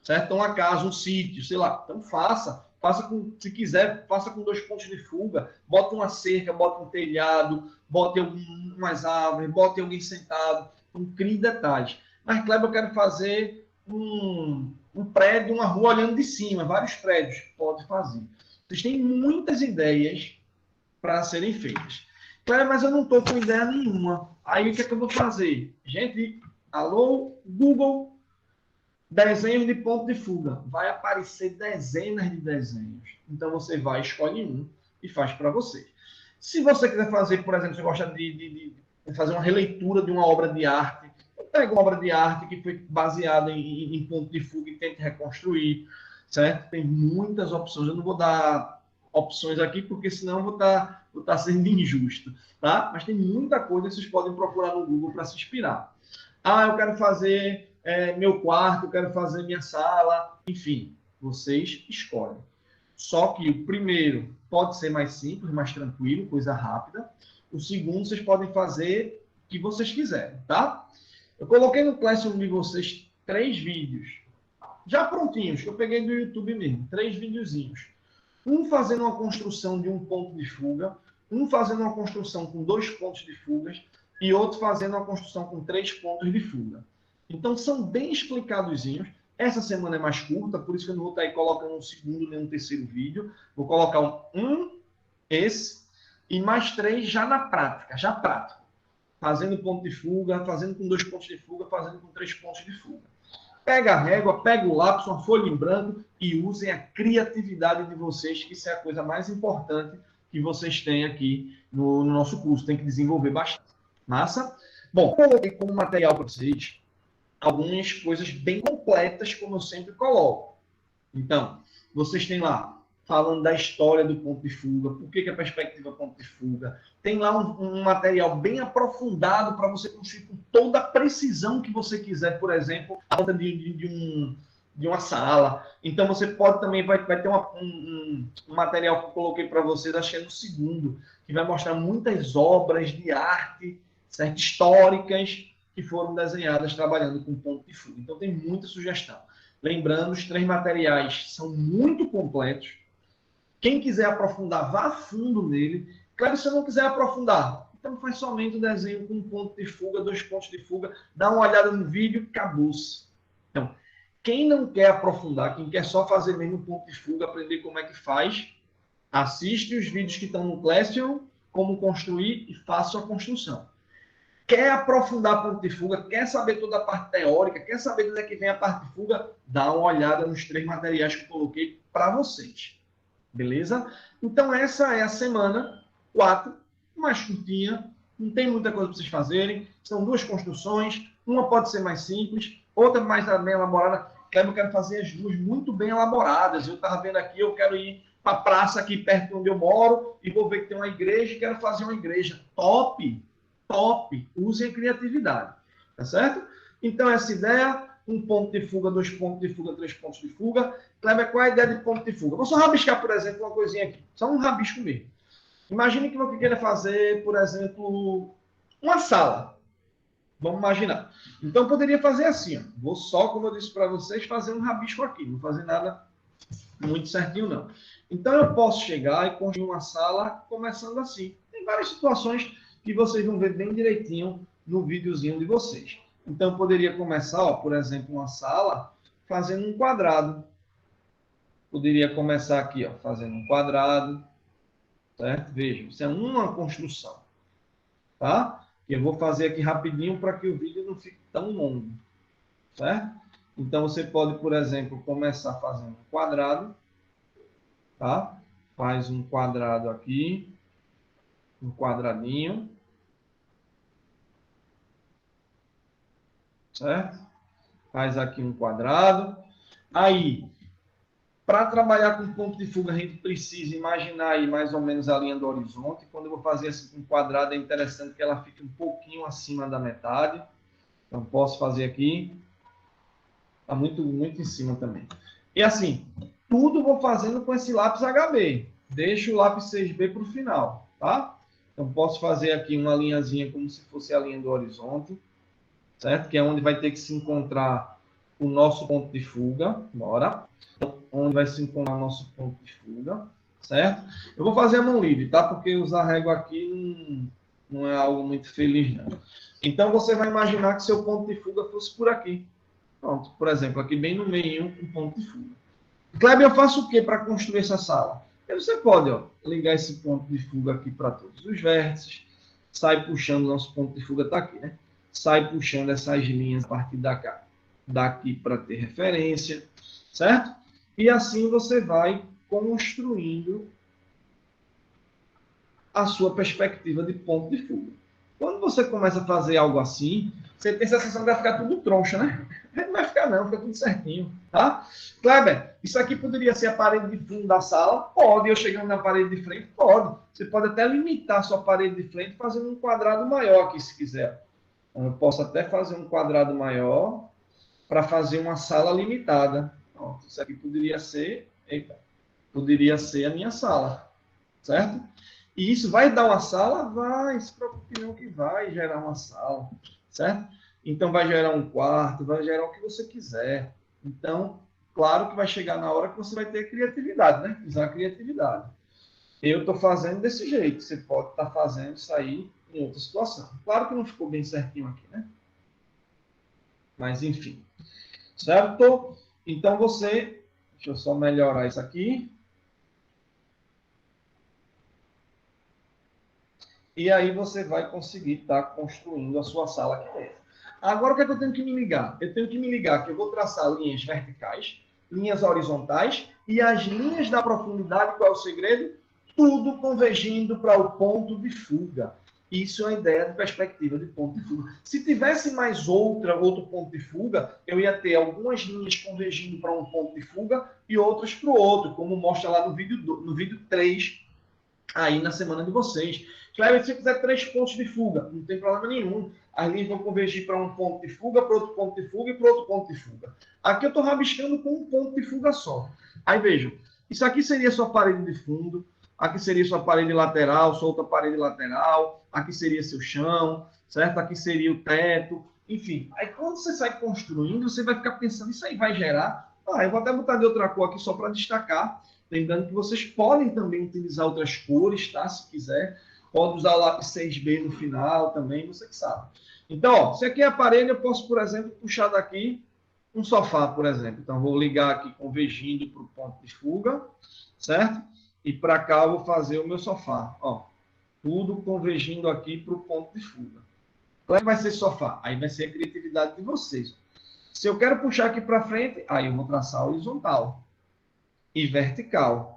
certo? Então, a casa, um sítio, sei lá. Então, faça com, se quiser, faça com 2 pontos de fuga, bota uma cerca, bota um telhado, bote umas árvores, bote alguém sentado, crie detalhes. Mas, Kleber, eu quero fazer um prédio, uma rua olhando de cima, vários prédios, pode fazer. Vocês têm muitas ideias para serem feitas. Kleber, mas eu não estou com ideia nenhuma. Aí, o que é que eu vou fazer? Gente, alô, Google, desenhos de ponto de fuga. Vai aparecer dezenas de desenhos. Então, você vai, escolhe um e faz para você. Se você quiser fazer, por exemplo, você gosta de fazer uma releitura de uma obra de arte, pega uma obra de arte que foi baseada em ponto de fuga e tente reconstruir, certo? Tem muitas opções. Eu não vou dar opções aqui, porque senão eu vou estar sendo injusto, tá? Mas tem muita coisa que vocês podem procurar no Google para se inspirar. Ah, eu quero fazer meu quarto, eu quero fazer minha sala, enfim, vocês escolhem. Só que o primeiro pode ser mais simples, mais tranquilo, coisa rápida. O segundo, vocês podem fazer o que vocês quiserem, tá? Eu coloquei no Classroom de vocês 3 vídeos, já prontinhos, que eu peguei do YouTube mesmo, 3 videozinhos. Um fazendo uma construção de um ponto de fuga, um fazendo uma construção com 2 pontos de fugas e outro fazendo uma construção com 3 pontos de fuga. Então, são bem explicadozinhos. Essa semana é mais curta, por isso que eu não vou estar aí colocando um segundo nem um terceiro vídeo. Vou colocar esse, e mais 3 já na prática, já prático. Fazendo ponto de fuga, fazendo com 2 pontos de fuga, fazendo com 3 pontos de fuga. Pega a régua, pega o lápis, uma folha em branco e usem a criatividade de vocês, que isso é a coisa mais importante que vocês têm aqui no nosso curso. Tem que desenvolver bastante. Massa? Bom, eu coloquei como material para vocês algumas coisas bem completas, como eu sempre coloco. Então, vocês têm lá, falando da história do ponto de fuga, por que a perspectiva ponto de fuga. Tem lá um material bem aprofundado para você construir com toda a precisão que você quiser, por exemplo, a ponta de uma sala. Então, você pode também, vai ter um material que eu coloquei para vocês, acho que é no segundo, que vai mostrar muitas obras de arte, certo? Históricas, que foram desenhadas trabalhando com ponto de fuga. Então, tem muita sugestão. Lembrando, os 3 materiais são muito completos. Quem quiser aprofundar, vá a fundo nele. Claro, se você não quiser aprofundar, então faz somente o desenho com um ponto de fuga, 2 pontos de fuga, dá uma olhada no vídeo, acabou-se. Então, quem não quer aprofundar, quem quer só fazer mesmo ponto de fuga, aprender como é que faz, assiste os vídeos que estão no Classroom, como construir e faça a construção. Quer aprofundar ponto de fuga, quer saber toda a parte teórica, quer saber de onde é que vem a parte de fuga, dá uma olhada nos 3 materiais que eu coloquei para vocês. Beleza? Então, essa é a semana 4, mais curtinha, não tem muita coisa para vocês fazerem, são 2 construções, uma pode ser mais simples, outra mais bem elaborada. Eu quero fazer as 2 muito bem elaboradas. Eu estava vendo aqui, eu quero ir para a praça aqui perto de onde eu moro e vou ver que tem uma igreja e quero fazer uma igreja. Top! Top! Usem a criatividade. Tá certo? Então, essa ideia, 1 ponto de fuga, 2 pontos de fuga, 3 pontos de fuga. Kleber, qual é a ideia de ponto de fuga? Vou só rabiscar, por exemplo, uma coisinha aqui. Só um rabisco mesmo. Imagine que você queira fazer, por exemplo, uma sala. Vamos imaginar. Então, poderia fazer assim. Ó. Vou só, como eu disse para vocês, fazer um rabisco aqui. Não vou fazer nada muito certinho, não. Então, eu posso chegar e construir uma sala começando assim. Tem várias situações que vocês vão ver bem direitinho no videozinho de vocês. Então, eu poderia começar, ó, por exemplo, uma sala fazendo um quadrado. Poderia começar aqui, ó, fazendo um quadrado. Certo? Vejam, isso é uma construção. Tá? Que eu vou fazer aqui rapidinho para que o vídeo não fique tão longo. Certo? Então, você pode, por exemplo, começar fazendo um quadrado. Tá? Faz um quadrado aqui. Um quadradinho. Certo? Faz aqui um quadrado. Aí, para trabalhar com ponto de fuga, a gente precisa imaginar aí mais ou menos a linha do horizonte. Quando eu vou fazer assim com um quadrado, é interessante que ela fique um pouquinho acima da metade. Então, posso fazer aqui. Está muito, muito em cima também. E assim, tudo vou fazendo com esse lápis HB. Deixo o lápis 6B para o final, tá? Então, posso fazer aqui uma linhazinha como se fosse a linha do horizonte, certo? Que é onde vai ter que se encontrar o nosso ponto de fuga, bora. Onde vai se encontrar o nosso ponto de fuga, certo? Eu vou fazer a mão livre, tá? Porque usar régua aqui não é algo muito feliz, não. Então, você vai imaginar que seu ponto de fuga fosse por aqui. Pronto, por exemplo, aqui bem no meio, um ponto de fuga. Kleber, eu faço o que para construir essa sala? Aí você pode, ó, ligar esse ponto de fuga aqui para todos os vértices, sai puxando, nosso ponto de fuga está aqui, né? Sai puxando essas linhas a partir daqui para ter referência, certo? E assim você vai construindo a sua perspectiva de ponto de fuga. Quando você começa a fazer algo assim, você tem a sensação que vai ficar tudo troncho, né? Não vai ficar não, fica tudo certinho, tá? Kleber, isso aqui poderia ser a parede de fundo da sala? Pode. Eu chegando na parede de frente? Pode. Você pode até limitar a sua parede de frente fazendo um quadrado maior aqui, se quiser. Então, eu posso até fazer um quadrado maior para fazer uma sala limitada. Pronto, isso aqui poderia ser a minha sala, certo? E isso vai dar uma sala? Vai, se preocupe não que vai gerar uma sala, certo? Então, vai gerar um quarto, vai gerar o que você quiser. Então, claro que vai chegar na hora que você vai ter criatividade, né? Usar a criatividade. Eu estou fazendo desse jeito, você pode estar fazendo isso aí em outra situação. Claro que não ficou bem certinho aqui, né? Mas, enfim. Certo? Então, deixa eu só melhorar isso aqui. E aí você vai conseguir estar construindo a sua sala aqui dentro. Agora, o que é que eu tenho que me ligar? Eu tenho que me ligar que eu vou traçar linhas verticais, linhas horizontais e as linhas da profundidade. Qual é o segredo? Tudo convergindo para o ponto de fuga. Isso é a ideia de perspectiva de ponto de fuga. Se tivesse mais outro ponto de fuga, eu ia ter algumas linhas convergindo para um ponto de fuga e outras para o outro, como mostra lá no vídeo 3, aí na semana de vocês. Claro, se você quiser 3 pontos de fuga, não tem problema nenhum. As linhas vão convergir para um ponto de fuga, para outro ponto de fuga e para outro ponto de fuga. Aqui eu estou rabiscando com um ponto de fuga só. Aí vejam, isso aqui seria sua parede de fundo, aqui seria sua parede lateral, sua outra parede lateral, aqui seria seu chão, certo? Aqui seria o teto, enfim. Aí quando você sai construindo, você vai ficar pensando, isso aí vai gerar? Eu vou até botar de outra cor aqui só para destacar. Lembrando que vocês podem também utilizar outras cores, tá? Se quiser. Pode usar o lápis 6B no final também, você que sabe. Então, ó, se aqui é a parede, eu posso, por exemplo, puxar daqui um sofá, por exemplo. Então, vou ligar aqui convergindo para o ponto de fuga, certo? E para cá eu vou fazer o meu sofá. Ó, tudo convergindo aqui para o ponto de fuga. Como é que vai ser sofá? Aí vai ser a criatividade de vocês. Se eu quero puxar aqui para frente, aí eu vou traçar horizontal e vertical.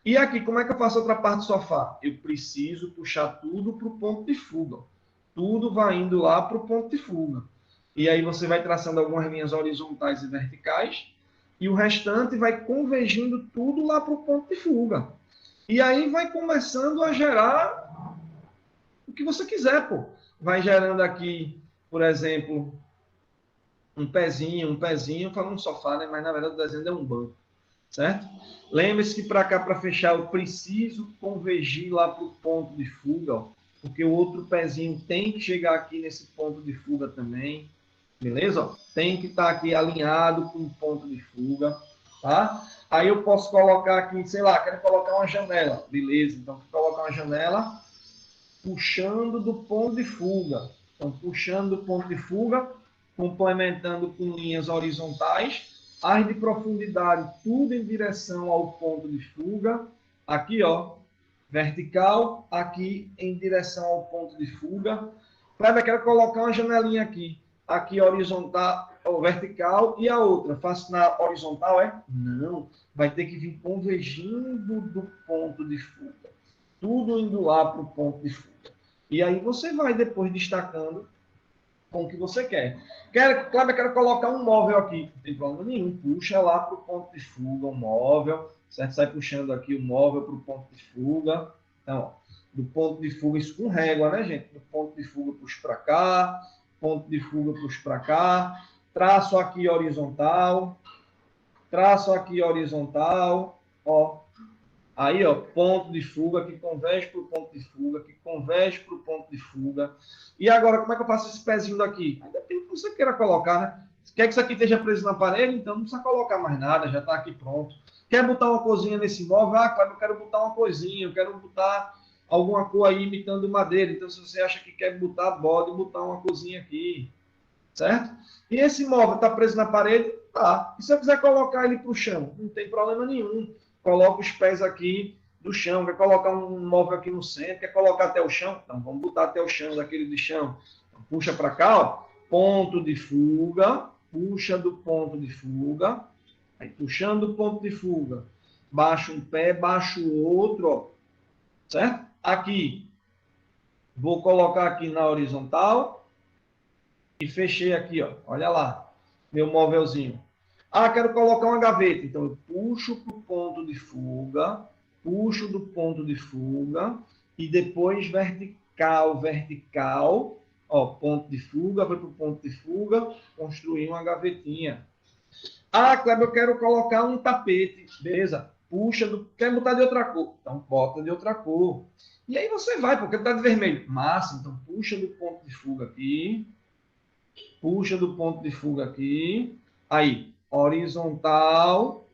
E aqui, como é que eu faço outra parte do sofá? Eu preciso puxar tudo para o ponto de fuga. Tudo vai indo lá para o ponto de fuga. E aí você vai traçando algumas linhas horizontais e verticais, e o restante vai convergindo tudo lá para o ponto de fuga. E aí vai começando a gerar o que você quiser, pô. Vai gerando aqui, por exemplo, um pezinho, falando um sofá, né? Mas na verdade o desenho é um banco. Certo? Lembre-se que para cá, para fechar, eu preciso convergir lá para o ponto de fuga, ó, porque o outro pezinho tem que chegar aqui nesse ponto de fuga também, beleza? Ó, tem que estar aqui alinhado com o ponto de fuga, tá? Aí eu posso colocar aqui, sei lá, quero colocar uma janela, beleza? Então, vou colocar uma janela puxando do ponto de fuga. Então, puxando do ponto de fuga, complementando com linhas horizontais, as de profundidade, tudo em direção ao ponto de fuga. Aqui, ó, vertical, aqui em direção ao ponto de fuga. Kleber, quero colocar uma janelinha aqui. Aqui horizontal, ou vertical, e a outra. Faço na horizontal, é? Não. Vai ter que vir convergindo do ponto de fuga. Tudo indo lá para o ponto de fuga. E aí você vai depois destacando com o que você quer. Kleber, quero colocar um móvel aqui. Não tem problema nenhum. Puxa lá para o ponto de fuga um móvel. Certo? Sai puxando aqui o móvel para o ponto de fuga. Então, ó, do ponto de fuga, isso com régua, né, gente? Do ponto de fuga, puxo para cá. Ponto de fuga, puxo para cá. Traço aqui horizontal. Traço aqui horizontal. Ó. Aí, ó, ponto de fuga, que converge para o ponto de fuga, que converge para o ponto de fuga. E agora, como é que eu faço esse pezinho daqui? Aí depende do que você queira colocar, né? Quer que isso aqui esteja preso na parede? Então não precisa colocar mais nada, já está aqui pronto. Quer botar uma corzinha nesse móvel? Ah, claro, eu quero botar uma coisinha, eu quero botar alguma cor aí imitando madeira. Então, se você acha que quer botar, pode botar uma corzinha aqui, certo? E esse móvel está preso na parede? Tá. E se eu quiser colocar ele para o chão? Não tem problema nenhum. Coloca os pés aqui do chão, quer colocar um móvel aqui no centro, quer colocar até o chão? Então, vamos botar até o chão, daquele de chão. Então, puxa para cá, ó, ponto de fuga, puxa do ponto de fuga, aí puxando o ponto de fuga, baixa um pé, baixa o outro, ó, certo? Aqui, vou colocar aqui na horizontal e fechei aqui, ó, olha lá, meu móvelzinho. Ah, quero colocar uma gaveta, então eu puxo para o ponto de fuga, puxo do ponto de fuga e depois vertical, vertical, ó, ponto de fuga, vai para o ponto de fuga, construir uma gavetinha. Ah, Kleber, eu quero colocar um tapete, beleza? Puxa, quer botar de outra cor? Então bota de outra cor. E aí você vai, porque está de vermelho. Massa, então puxa do ponto de fuga aqui, puxa do ponto de fuga aqui, aí, horizontal,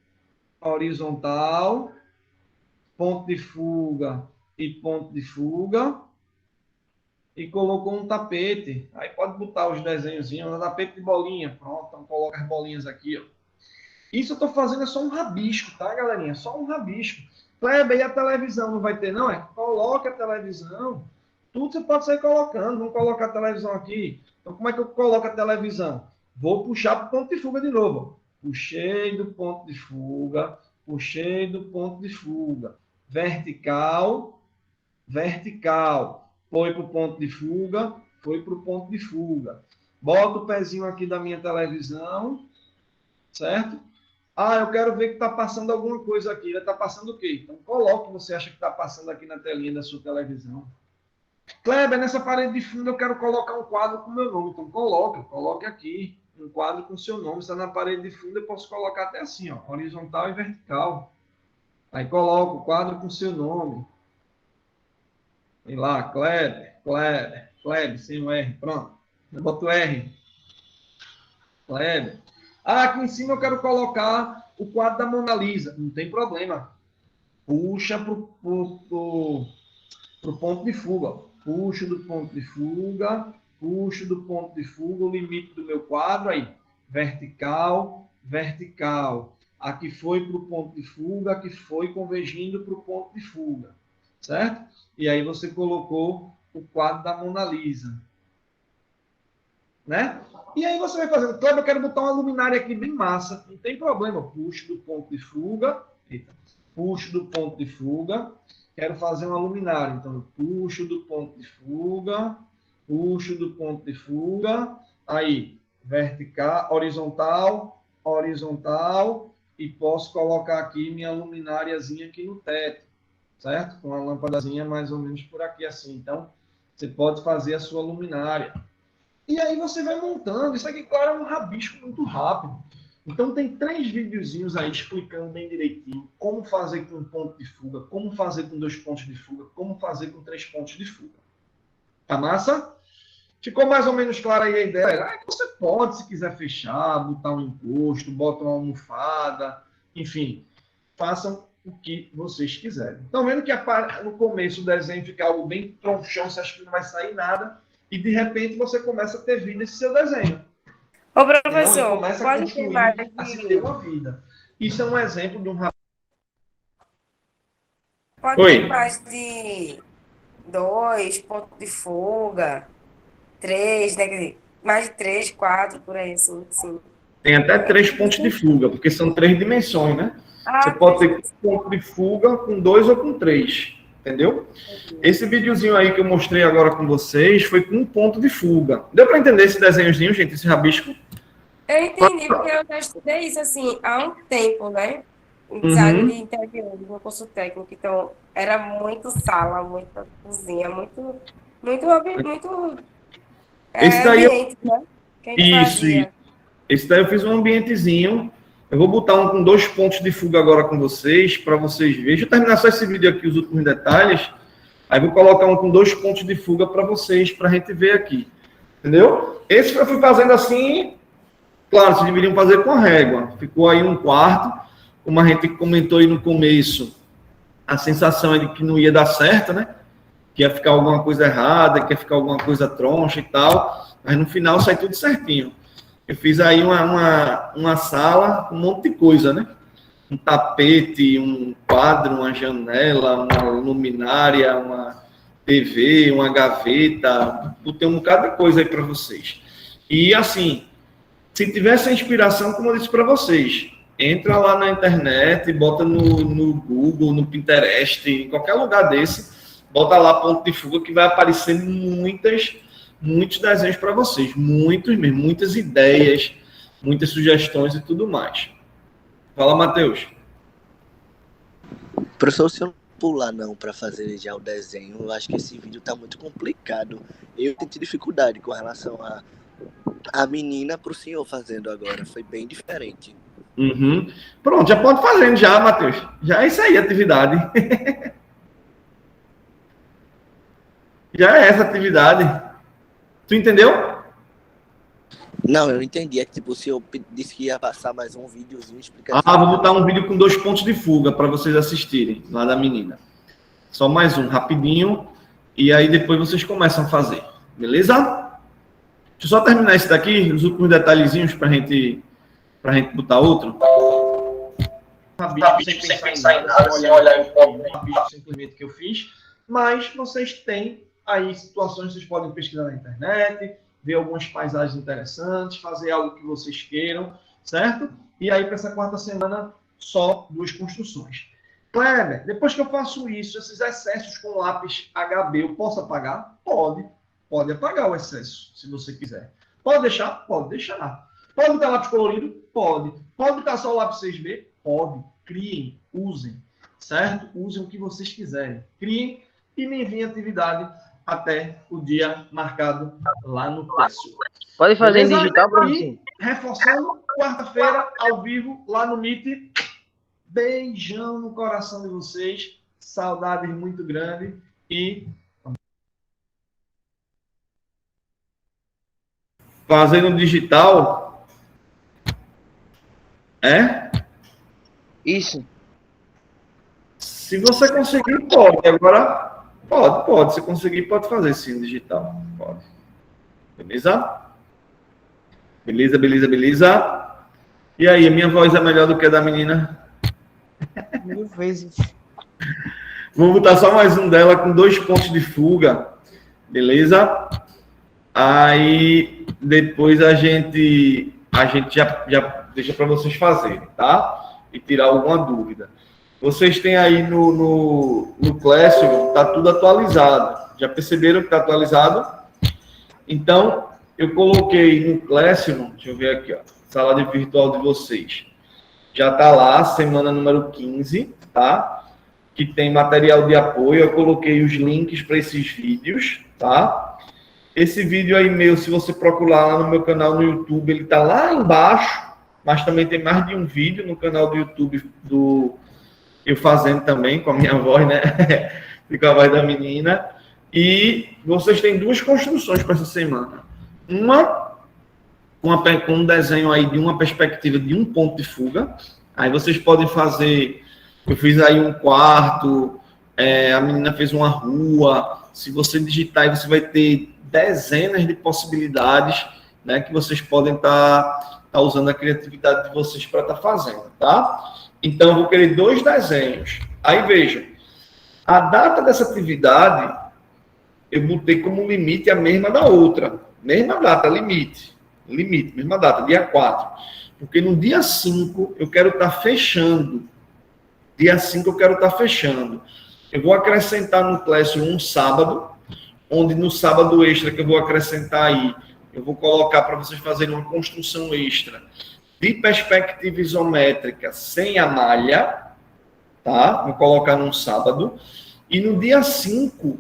horizontal, ponto de fuga e ponto de fuga, e colocou um tapete. Aí pode botar os desenhozinhos, um tapete de bolinha, pronto, então coloca as bolinhas aqui, ó. Isso eu estou fazendo é só um rabisco, tá, galerinha? Só um rabisco. Kleber, e a televisão não vai ter, não? Coloca a televisão. Tudo você pode sair colocando. Vamos colocar a televisão aqui. Então, como é que eu coloco a televisão? Vou puxar para o ponto de fuga de novo. Puxei do ponto de fuga, puxei do ponto de fuga. Vertical, vertical. Foi para o ponto de fuga, foi para o ponto de fuga. Bota o pezinho aqui da minha televisão, certo? Ah, eu quero ver que está passando alguma coisa aqui. Está passando o quê? Então, coloque o que você acha que está passando aqui na telinha da sua televisão. Kleber, nessa parede de fundo eu quero colocar um quadro com o meu nome. Então, coloque aqui um quadro com o seu nome. Se está na parede de fundo, eu posso colocar até assim, ó, horizontal e vertical. Aí, coloco o quadro com o seu nome. Vem lá, Kleber, sem o R. Pronto. Eu boto o R. Kleber. Ah, aqui em cima eu quero colocar o quadro da Mona Lisa. Não tem problema. Puxa para o ponto de fuga. Puxo do ponto de fuga. Puxo do ponto de fuga o limite do meu quadro. Aí, vertical, vertical. Aqui foi para o ponto de fuga. Aqui foi convergindo para o ponto de fuga. Certo? E aí você colocou o quadro da Mona Lisa. Né? E aí você vai fazendo, Kleber, eu quero botar uma luminária aqui bem massa, não tem problema, puxo do ponto de fuga, puxo do ponto de fuga, quero fazer uma luminária, então eu puxo do ponto de fuga, puxo do ponto de fuga, aí, vertical, horizontal, horizontal, e posso colocar aqui minha lumináriazinha aqui no teto, certo? Com a lâmpadazinha mais ou menos por aqui assim, então você pode fazer a sua luminária. E aí você vai montando. Isso aqui, claro, é um rabisco muito rápido. Então tem 3 videozinhos aí explicando bem direitinho como fazer com um ponto de fuga, como fazer com 2 pontos de fuga, como fazer com 3 pontos de fuga. Tá massa? Ficou mais ou menos clara aí a ideia? Ah, você pode, se quiser fechar, botar um encosto, botar uma almofada, enfim, façam o que vocês quiserem. Estão vendo que no começo o desenho fica algo bem tronchão, você acha que não vai sair nada, e de repente você começa a ter vida nesse seu desenho. Ô, professor, começa pode a construir, ter mais a se ter uma vida. Isso é um exemplo de um rapaz. Pode ter mais de 2 pontos de fuga, 3, né? Quer dizer, mais de 3, 4, por aí, assim. Tem até 3 pontos de fuga, porque são 3 dimensões, né? Você pode ter um ponto de fuga com 2 ou com 3. Entendeu? Esse videozinho aí que eu mostrei agora com vocês foi com um ponto de fuga. Deu para entender esse desenhozinho, gente, esse rabisco? Eu entendi, porque eu já estudei isso assim há um tempo, né? Em design de interior, no curso técnico. Então, era muito sala, muita cozinha, muito esse daí ambiente, né? Isso. Esse daí eu fiz um ambientezinho. Eu vou botar um com 2 pontos de fuga agora com vocês, para vocês verem. Deixa eu terminar só esse vídeo aqui, os últimos detalhes. Aí vou colocar um com 2 pontos de fuga para vocês, para a gente ver aqui. Entendeu? Esse eu fui fazendo assim, Claro, vocês deveriam fazer com a régua. Ficou aí um quarto, como a gente comentou aí no começo, a sensação é de que não ia dar certo, né? Que ia ficar alguma coisa errada, que ia ficar alguma coisa troncha e tal, mas no final sai tudo certinho. Eu fiz aí uma sala com um monte de coisa, né? Um tapete, um quadro, uma janela, uma luminária, uma TV, uma gaveta, botei um bocado de coisa aí para vocês. E assim, se tivesse inspiração, como eu disse para vocês, entra lá na internet, bota no Google, no Pinterest, em qualquer lugar desse, bota lá ponto de fuga que vai aparecer muitos desenhos para vocês, muitos mesmo, muitas ideias, muitas sugestões e tudo mais. Fala, Matheus. Professor, se eu não pular não para fazer já o desenho, eu acho que esse vídeo tá muito complicado. Eu tenho dificuldade com relação a menina para o senhor fazendo agora, foi bem diferente. Uhum. Pronto, já pode fazendo já, Matheus. Já é isso aí, atividade. Já é essa atividade. Tu entendeu? Não, eu entendi. É que tipo, o senhor disse que ia passar mais um videozinho explicando. Vou botar um vídeo com 2 pontos de fuga para vocês assistirem, lá da menina. Só mais um, rapidinho. E aí depois vocês começam a fazer. Beleza? Deixa eu só terminar esse daqui, os últimos detalhezinhos pra gente botar outro. Sem pensar em nada, sem olhar simplesmente que eu fiz. Mas vocês têm aí situações que vocês podem pesquisar na internet, ver algumas paisagens interessantes, fazer algo que vocês queiram, certo? E aí, para essa quarta semana, só 2 construções. Kleber, depois que eu faço isso, esses excessos com lápis HB, eu posso apagar? Pode. Pode apagar o excesso, se você quiser. Pode deixar? Pode deixar. Pode botar lápis colorido? Pode. Pode botar só o lápis 6B? Pode. Criem, usem, certo? Usem o que vocês quiserem. Criem e me enviem atividade até o dia marcado lá no Plessio. Pode fazer Beleza? em digital, professor? E, reforçando, quarta-feira, ao vivo, lá no Meet. Beijão no coração de vocês. Saudades muito grande. E Fazendo digital. É? Isso. Se você conseguir, pode. Agora, pode. Se conseguir, pode fazer sim, digital. Pode. Beleza? Beleza. E aí, a minha voz é melhor do que a da menina? 1000 vezes. Vou botar só mais um dela com 2 pontos de fuga. Beleza? Aí, depois a gente já deixa para vocês fazerem, tá? E tirar alguma dúvida. Vocês têm aí no Classroom, tá tudo atualizado. Já perceberam que está atualizado? Então, eu coloquei no Classroom, deixa eu ver aqui, ó, sala de virtual de vocês. Já tá lá, semana número 15, tá? Que tem material de apoio. Eu coloquei os links para esses vídeos, tá? Esse vídeo aí meu, se você procurar lá no meu canal no YouTube, ele tá lá embaixo, mas também tem mais de um vídeo no canal do YouTube do eu fazendo também com a minha voz, né? E com a voz da menina. E vocês têm 2 construções para essa semana. Uma com um desenho aí de uma perspectiva de um ponto de fuga. Aí vocês podem fazer. Eu fiz aí um quarto, a menina fez uma rua. Se você digitar aí, você vai ter dezenas de possibilidades, né, que vocês podem estar usando a criatividade de vocês para estar fazendo, tá? Então, eu vou querer 2 desenhos. Aí, vejam, a data dessa atividade, eu botei como limite a mesma da outra. Mesma data, limite, mesma data, dia 4. Porque no dia 5, eu quero estar fechando. Dia 5, eu quero estar fechando. Eu vou acrescentar no Classroom um sábado, onde no sábado extra que eu vou acrescentar aí, eu vou colocar para vocês fazerem uma construção extra de perspectiva isométrica sem a malha, tá? Vou colocar num sábado. E no dia 5,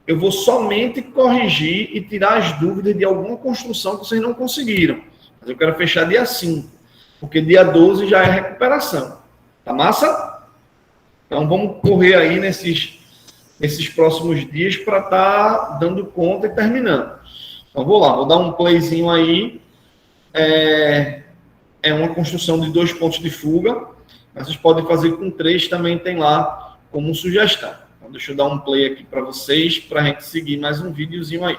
eu vou somente corrigir e tirar as dúvidas de alguma construção que vocês não conseguiram. Mas eu quero fechar dia 5, porque dia 12 já é recuperação. Tá massa? Então vamos correr aí nesses próximos dias para estar dando conta e terminando. Então vou lá, vou dar um playzinho aí. é uma construção de 2 pontos de fuga, mas vocês podem fazer com 3, também tem lá como sugestão. Então, deixa eu dar um play aqui para vocês, para a gente seguir mais um videozinho aí.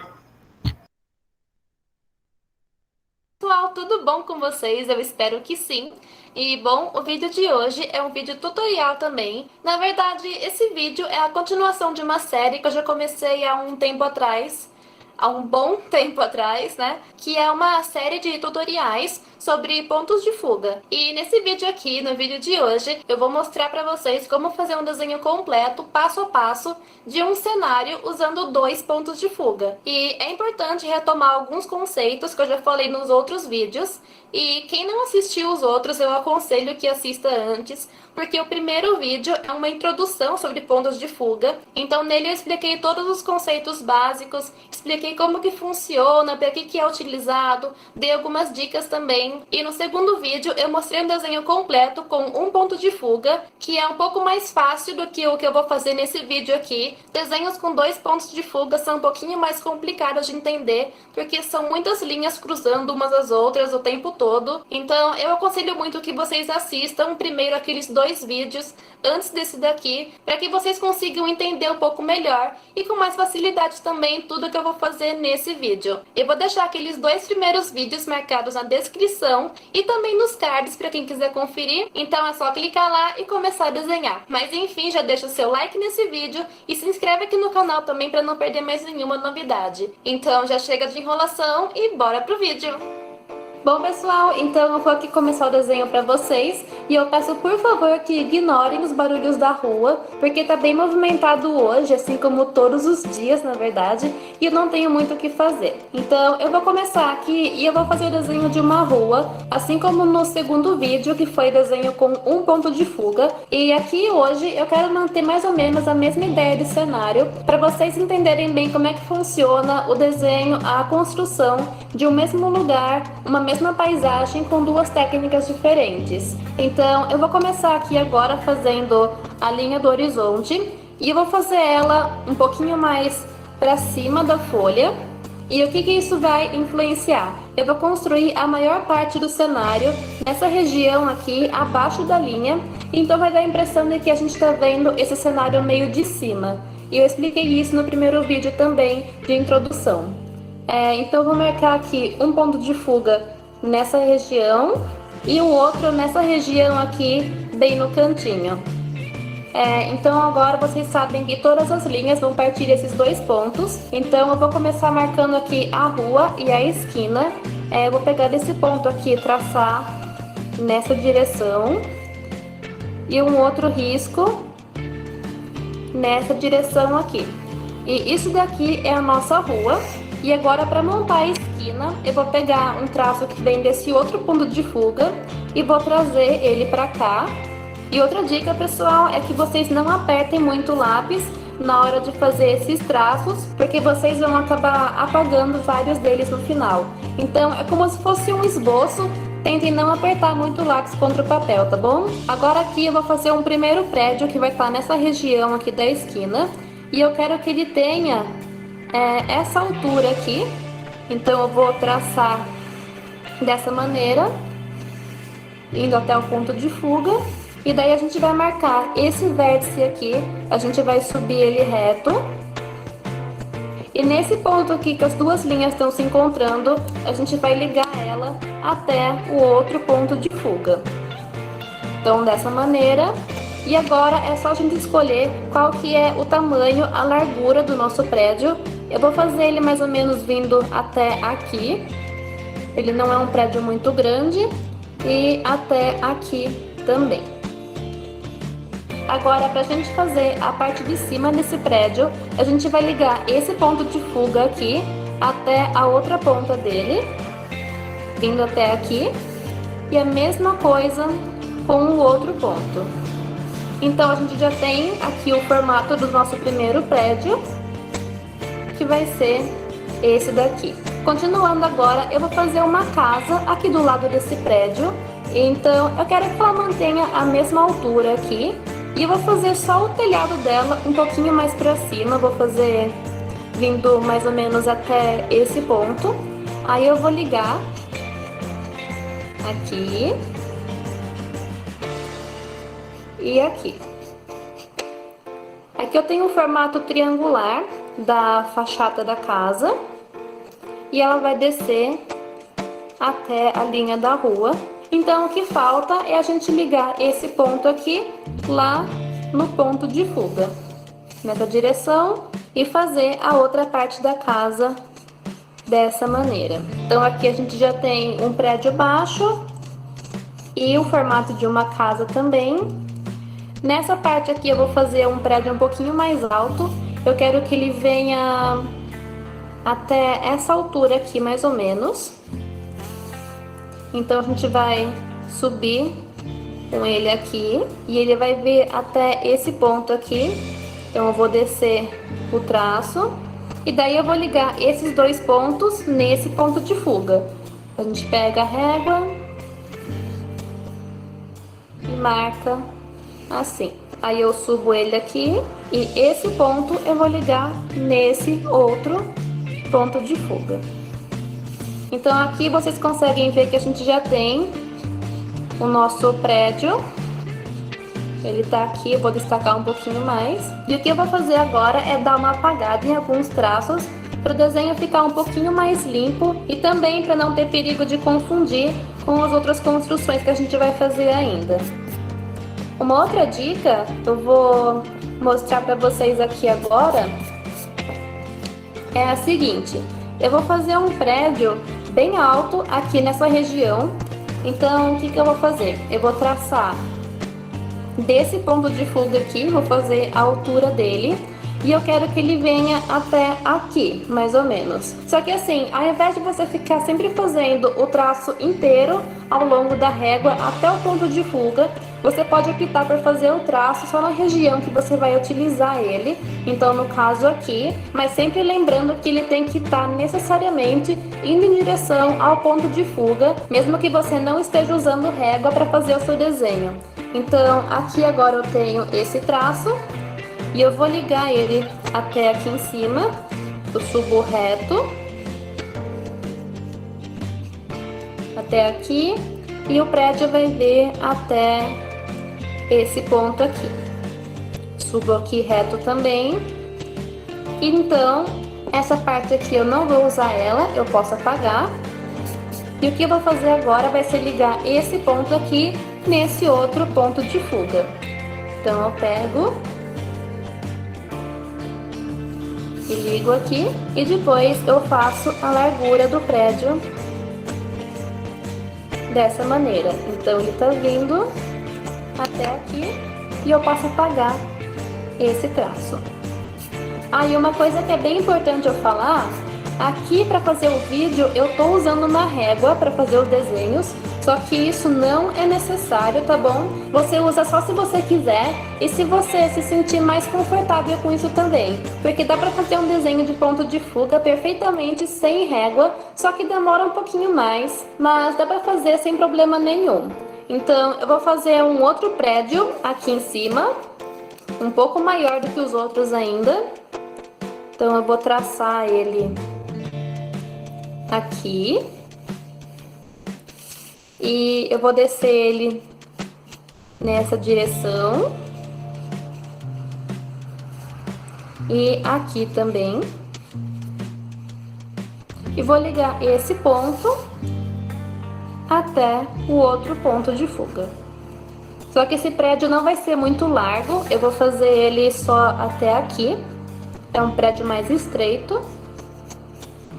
Pessoal, tudo bom com vocês? Eu espero que sim. E bom, o vídeo de hoje é um vídeo tutorial também. Na verdade, esse vídeo é a continuação de uma série que eu já comecei há um tempo atrás, há um bom tempo atrás, né? Que é uma série de tutoriais sobre pontos de fuga. E nesse vídeo aqui, no vídeo de hoje, eu vou mostrar para vocês como fazer um desenho completo, passo a passo, de um cenário usando 2 pontos de fuga. E é importante retomar alguns conceitos que eu já falei nos outros vídeos. E quem não assistiu os outros, eu aconselho que assista antes, porque o primeiro vídeo é uma introdução sobre pontos de fuga. Então nele eu expliquei todos os conceitos básicos, expliquei como que funciona, para que é utilizado, dei algumas dicas também. E no segundo vídeo eu mostrei um desenho completo com um ponto de fuga, que é um pouco mais fácil do que o que eu vou fazer nesse vídeo aqui. Desenhos com 2 pontos de fuga são um pouquinho mais complicados de entender, porque são muitas linhas cruzando umas às outras o tempo todo. Então eu aconselho muito que vocês assistam primeiro aqueles 2 vídeos antes desse daqui, para que vocês consigam entender um pouco melhor e com mais facilidade também tudo que eu vou fazer nesse vídeo. Eu vou deixar aqueles 2 primeiros vídeos marcados na descrição e também nos cards para quem quiser conferir, então é só clicar lá e começar a desenhar. Mas enfim, já deixa o seu like nesse vídeo e se inscreve aqui no canal também para não perder mais nenhuma novidade. Então já chega de enrolação e bora pro vídeo! Bom, pessoal, então eu vou aqui começar o desenho para vocês e eu peço por favor que ignorem os barulhos da rua, porque tá bem movimentado hoje, assim como todos os dias, na verdade, e eu não tenho muito o que fazer. Então eu vou começar aqui e eu vou fazer o desenho de uma rua, assim como no segundo vídeo, que foi desenho com um ponto de fuga. E aqui hoje eu quero manter mais ou menos a mesma ideia de cenário, para vocês entenderem bem como é que funciona o desenho, a construção de um mesmo lugar, uma mesma paisagem com 2 técnicas diferentes. Então eu vou começar aqui agora fazendo a linha do horizonte e eu vou fazer ela um pouquinho mais para cima da folha. E o que isso vai influenciar? Eu vou construir a maior parte do cenário nessa região aqui abaixo da linha, então vai dar a impressão de que a gente está vendo esse cenário meio de cima. E eu expliquei isso no primeiro vídeo também de introdução. Então eu vou marcar aqui um ponto de fuga nessa região e o outro nessa região aqui, bem no cantinho. Então agora vocês sabem que todas as linhas vão partir desses 2 pontos. Então eu vou começar marcando aqui a rua e a esquina. Eu vou pegar desse ponto aqui e traçar nessa direção. E um outro risco nessa direção aqui. E isso daqui é a nossa rua. E agora, para montar a esquina, eu vou pegar um traço que vem desse outro ponto de fuga e vou trazer ele para cá. E outra dica, pessoal, é que vocês não apertem muito o lápis na hora de fazer esses traços, porque vocês vão acabar apagando vários deles no final. Então, é como se fosse um esboço. Tentem não apertar muito o lápis contra o papel, tá bom? Agora aqui eu vou fazer um primeiro prédio que vai estar nessa região aqui da esquina. E eu quero que ele tenha essa altura aqui. Então eu vou traçar dessa maneira, indo até o ponto de fuga. E daí a gente vai marcar esse vértice aqui, a gente vai subir ele reto. E nesse ponto aqui que as 2 linhas estão se encontrando, a gente vai ligar ela até o outro ponto de fuga. Então dessa maneira. E agora é só a gente escolher qual que é o tamanho, a largura do nosso prédio. Eu vou fazer ele mais ou menos vindo até aqui. Ele não é um prédio muito grande. E até aqui também. Agora, para a gente fazer a parte de cima desse prédio, a gente vai ligar esse ponto de fuga aqui até a outra ponta dele, vindo até aqui. E a mesma coisa com o outro ponto. Então a gente já tem aqui o formato do nosso primeiro prédio, que vai ser esse daqui. Continuando agora, eu vou fazer uma casa aqui do lado desse prédio. Então eu quero que ela mantenha a mesma altura aqui. E eu vou fazer só o telhado dela um pouquinho mais para cima. Vou fazer vindo mais ou menos até esse ponto. Aí eu vou ligar aqui e aqui. Aqui eu tenho um formato triangular da fachada da casa e ela vai descer até a linha da rua. Então o que falta é a gente ligar esse ponto aqui lá no ponto de fuga, nessa direção, e fazer a outra parte da casa dessa maneira. Então aqui a gente já tem um prédio baixo e o formato de uma casa também. Nessa parte aqui eu vou fazer um prédio um pouquinho mais alto. Eu quero que ele venha até essa altura aqui, mais ou menos. Então a gente vai subir com ele aqui e ele vai vir até esse ponto aqui. Então eu vou descer o traço e daí eu vou ligar esses dois pontos nesse ponto de fuga. A gente pega a régua e marca assim. Aí eu subo ele aqui e esse ponto eu vou ligar nesse outro ponto de fuga. Então aqui vocês conseguem ver que a gente já tem o nosso prédio. Ele tá aqui, eu vou destacar um pouquinho mais. E o que eu vou fazer agora é dar uma apagada em alguns traços para o desenho ficar um pouquinho mais limpo e também para não ter perigo de confundir com as outras construções que a gente vai fazer ainda. Uma outra dica que eu vou mostrar para vocês aqui agora é a seguinte: eu vou fazer um prédio bem alto aqui nessa região. Então o que eu vou fazer? Eu vou traçar desse ponto de fuga aqui, vou fazer a altura dele e eu quero que ele venha até aqui, mais ou menos. Só que assim, ao invés de você ficar sempre fazendo o traço inteiro ao longo da régua até o ponto de fuga, você pode optar por fazer o traço só na região que você vai utilizar ele, então no caso aqui, mas sempre lembrando que ele tem que estar necessariamente indo em direção ao ponto de fuga, mesmo que você não esteja usando régua para fazer o seu desenho. Então aqui agora eu tenho esse traço e eu vou ligar ele até aqui em cima. Eu subo reto até aqui e o prédio vai vir até esse ponto aqui. Subo aqui reto também. Então essa parte aqui eu não vou usar ela, eu posso apagar. E o que eu vou fazer agora vai ser ligar esse ponto aqui nesse outro ponto de fuga. Então eu pego e ligo aqui e depois eu faço a largura do prédio dessa maneira. Então ele tá vindo até aqui e eu posso apagar esse traço. Aí uma coisa que é bem importante eu falar, aqui para fazer o vídeo eu tô usando uma régua para fazer os desenhos, só que isso não é necessário, tá bom? Você usa só se você quiser e se você se sentir mais confortável com isso também, porque dá para fazer um desenho de ponto de fuga perfeitamente sem régua, só que demora um pouquinho mais, mas dá para fazer sem problema nenhum. Então eu vou fazer um outro prédio aqui em cima, um pouco maior do que os outros ainda. Então eu vou traçar ele aqui e eu vou descer ele nessa direção e aqui também, e vou ligar esse ponto até o outro ponto de fuga. Só que esse prédio não vai ser muito largo, eu vou fazer ele só até aqui, é um prédio mais estreito.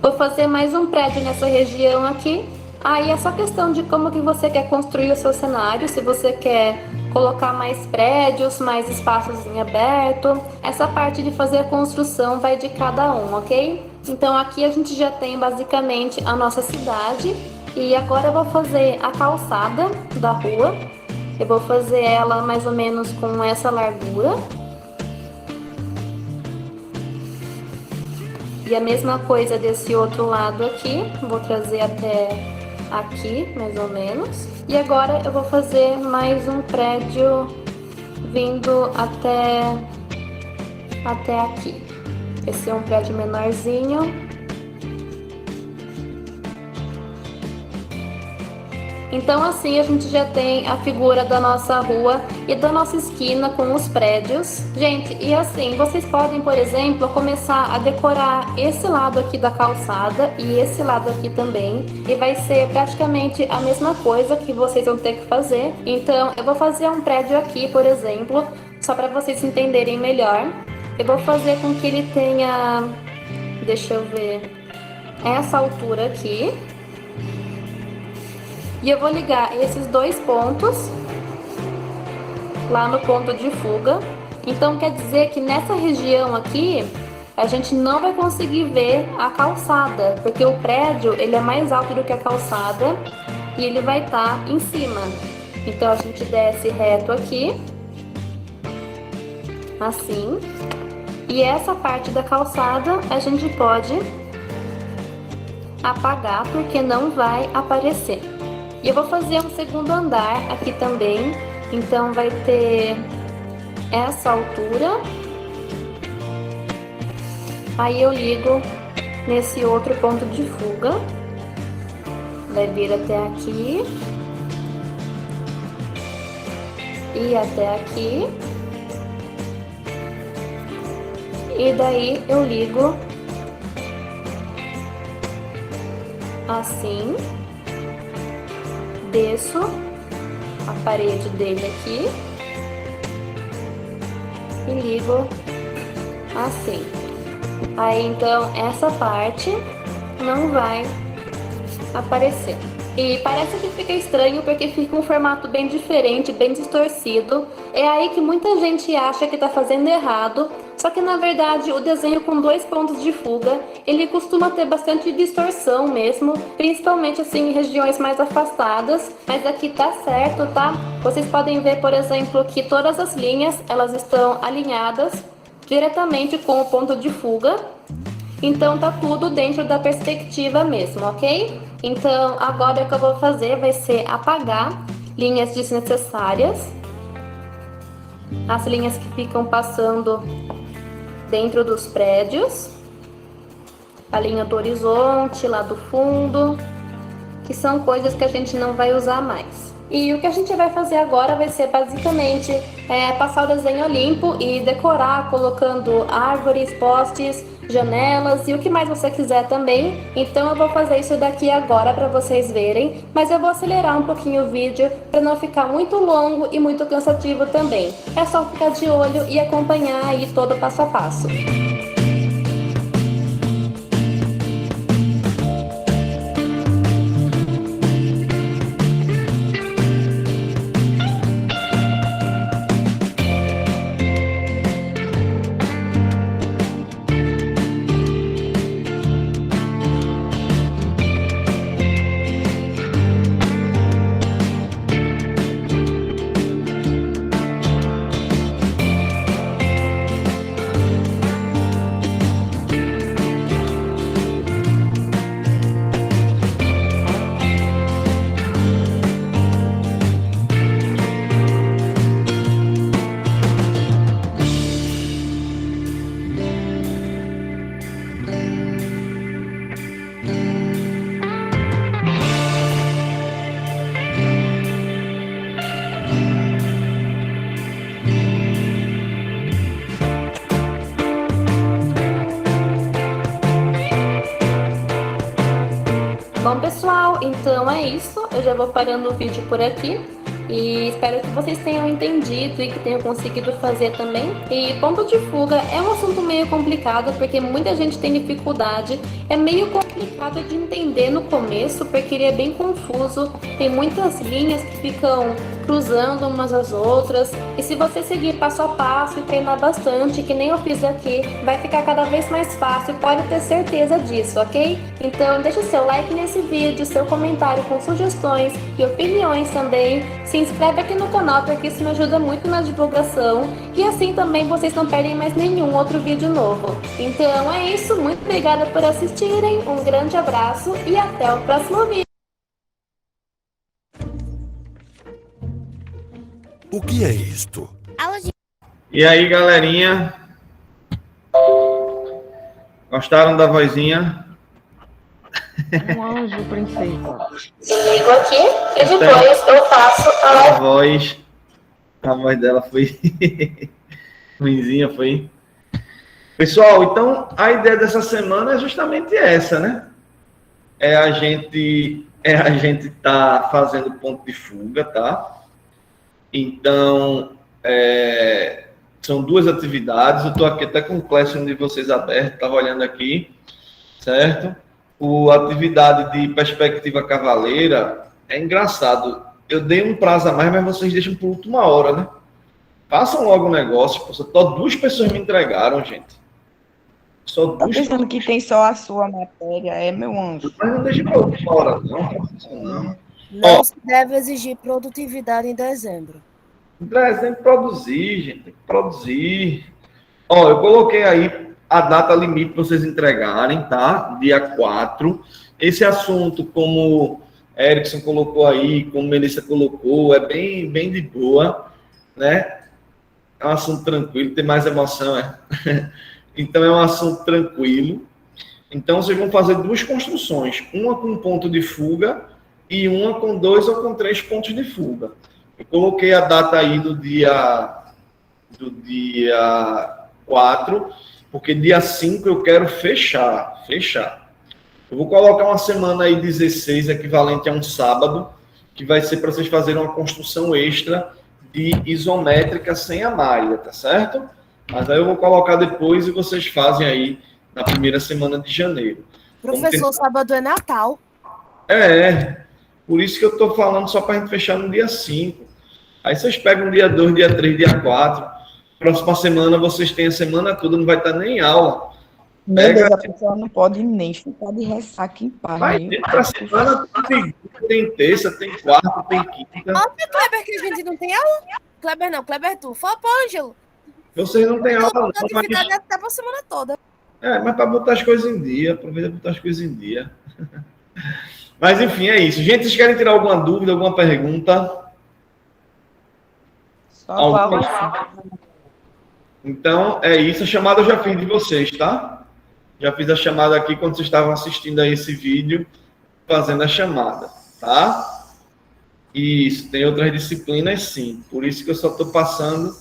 Vou fazer mais um prédio nessa região aqui. Aí é só questão de como que você quer construir o seu cenário, se você quer colocar mais prédios, mais espaços em aberto. Essa parte de fazer a construção vai de cada um, ok? Então aqui a gente já tem basicamente a nossa cidade. E agora eu vou fazer a calçada da rua. Eu vou fazer ela mais ou menos com essa largura. E a mesma coisa desse outro lado aqui, vou trazer até aqui, mais ou menos. E agora eu vou fazer mais um prédio vindo até aqui. Esse é um prédio menorzinho. Então assim a gente já tem a figura da nossa rua e da nossa esquina com os prédios. Gente, e assim, vocês podem, por exemplo, começar a decorar esse lado aqui da calçada e esse lado aqui também. E vai ser praticamente a mesma coisa que vocês vão ter que fazer. Então eu vou fazer um prédio aqui, por exemplo, só para vocês entenderem melhor. Eu vou fazer com que ele tenha, deixa eu ver, essa altura aqui. E eu vou ligar esses dois pontos lá no ponto de fuga. Então quer dizer que nessa região aqui a gente não vai conseguir ver a calçada, porque o prédio ele é mais alto do que a calçada e ele vai estar em cima. Então a gente desce reto aqui, assim. E essa parte da calçada a gente pode apagar porque não vai aparecer. E eu vou fazer um segundo andar aqui também, então vai ter essa altura. Aí eu ligo nesse outro ponto de fuga, vai vir até aqui e até aqui. E daí eu ligo assim. Desço a parede dele aqui e ligo assim. Aí então essa parte não vai aparecer. E parece que fica estranho porque fica um formato bem diferente, bem distorcido. É aí que muita gente acha que tá fazendo errado. Só que na verdade o desenho com dois pontos de fuga, ele costuma ter bastante distorção mesmo, principalmente assim em regiões mais afastadas, mas aqui tá certo, tá? Vocês podem ver, por exemplo, que todas as linhas, elas estão alinhadas diretamente com o ponto de fuga. Então tá tudo dentro da perspectiva mesmo, ok? Então agora o que eu vou fazer vai ser apagar linhas desnecessárias, as linhas que ficam passando dentro dos prédios, a linha do horizonte, lá do fundo, que são coisas que a gente não vai usar mais. E o que a gente vai fazer agora vai ser basicamente passar o desenho limpo e decorar colocando árvores, postes, janelas e o que mais você quiser também. Então eu vou fazer isso daqui agora para vocês verem, mas eu vou acelerar um pouquinho o vídeo para não ficar muito longo e muito cansativo também. É só ficar de olho e acompanhar aí todo o passo a passo. Bom pessoal, então é isso, eu já vou parando o vídeo por aqui e espero que vocês tenham entendido e que tenham conseguido fazer também. E ponto de fuga é um assunto meio complicado porque muita gente tem dificuldade, é meio complicado de entender no começo porque ele é bem confuso, tem muitas linhas que ficam cruzando umas às outras, e se você seguir passo a passo e treinar bastante, que nem eu fiz aqui, vai ficar cada vez mais fácil, pode ter certeza disso, ok? Então deixa o seu like nesse vídeo, seu comentário com sugestões e opiniões também, se inscreve aqui no canal porque isso me ajuda muito na divulgação, e assim também vocês não perdem mais nenhum outro vídeo novo. Então é isso, muito obrigada por assistirem, um grande abraço e até o próximo vídeo! O que é isto? E aí, galerinha? Gostaram da vozinha? Um anjo, princesa. Desligo aqui e depois eu faço a A voz dela foi ruinzinha, foi. Pessoal, então a ideia dessa semana é justamente essa, né? É a gente tá fazendo ponto de fuga, tá? Então, são duas atividades. Eu estou aqui até com o Classroom de vocês aberto, estava olhando aqui, certo? A atividade de perspectiva cavaleira é engraçado. Eu dei um prazo a mais, mas vocês deixam por última hora, né? Façam logo o negócio. Só 2 pessoas me entregaram, gente. Só Tá 2 pensando que tem só a sua matéria? É, meu anjo. Mas não deixa para última hora, não. Não se deve exigir produtividade em dezembro. Tem que produzir, gente. Tem que produzir. Ó, eu coloquei aí a data limite para vocês entregarem, tá? Dia 4. Esse assunto, como Erickson colocou aí, como Melissa colocou, é bem de boa, né? É um assunto tranquilo, tem mais emoção, Então, é um assunto tranquilo. Então, vocês vão fazer 2 construções. Uma com ponto de fuga e uma com 2 ou com 3 pontos de fuga. Eu coloquei a data aí do dia 4, porque dia 5 eu quero fechar. Eu vou colocar uma semana aí 16, equivalente a um sábado, que vai ser para vocês fazerem uma construção extra de isométrica sem a malha, tá certo? Mas aí eu vou colocar depois e vocês fazem aí na primeira semana de janeiro. Professor, sábado é Natal. Por isso que eu estou falando só para a gente fechar no dia 5. Aí vocês pegam dia 2, dia 3, dia 4. Próxima semana vocês têm a semana toda, não vai estar nem em aula. Meu Deus, a pessoa não pode nem ficar de ressaca em paz. Vai ter para semana, tem terça, tem quarta, tem quinta. Ontem, Kleber, que a gente não tem aula. Kleber não, Kleber tu. Fala pro Ângelo. Vocês não têm aula, não. Atividade até pra semana toda. Mas para botar as coisas em dia, aproveita para botar as coisas em dia. Mas enfim, é isso. Gente, vocês querem tirar alguma dúvida, alguma pergunta? Então, é isso. A chamada eu já fiz de vocês, tá? Já fiz a chamada aqui quando vocês estavam assistindo a esse vídeo, fazendo a chamada, tá? Isso, tem outras disciplinas, sim. Por isso que eu só estou passando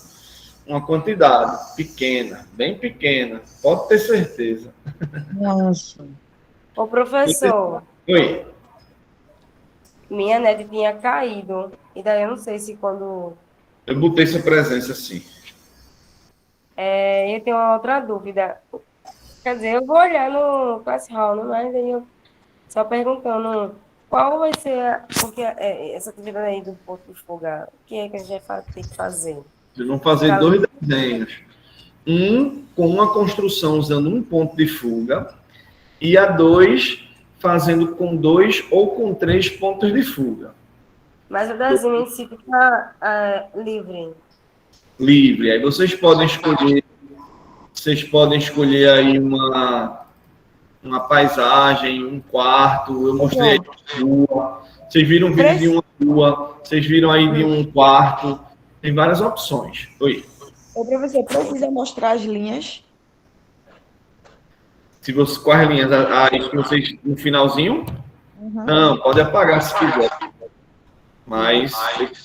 uma quantidade pequena, bem pequena. Pode ter certeza. Nossa. Ô, professor. Oi. Minha net tinha caído. E daí eu não sei se quando... Eu botei sua presença, sim. Eu tenho uma outra dúvida. Quer dizer, eu vou olhar no Classroom, mas aí eu só perguntando qual vai ser porque essa atividade aí do ponto de fuga. O que é que a gente vai ter que fazer? Vocês vão fazer 2 desenhos. Um com uma construção usando um ponto de fuga e a 2 fazendo com 2 ou com 3 pontos de fuga. Mas o desenho em si fica livre. Livre. Aí vocês podem escolher aí uma paisagem, um quarto. Eu mostrei aí uma rua. Vocês viram um vídeo de uma rua. Vocês viram aí de um quarto. Tem várias opções. Oi. Ô, professor, precisa mostrar as linhas? Quais linhas? Isso que vocês no finalzinho? Uhum. Não, pode apagar se quiser. Mas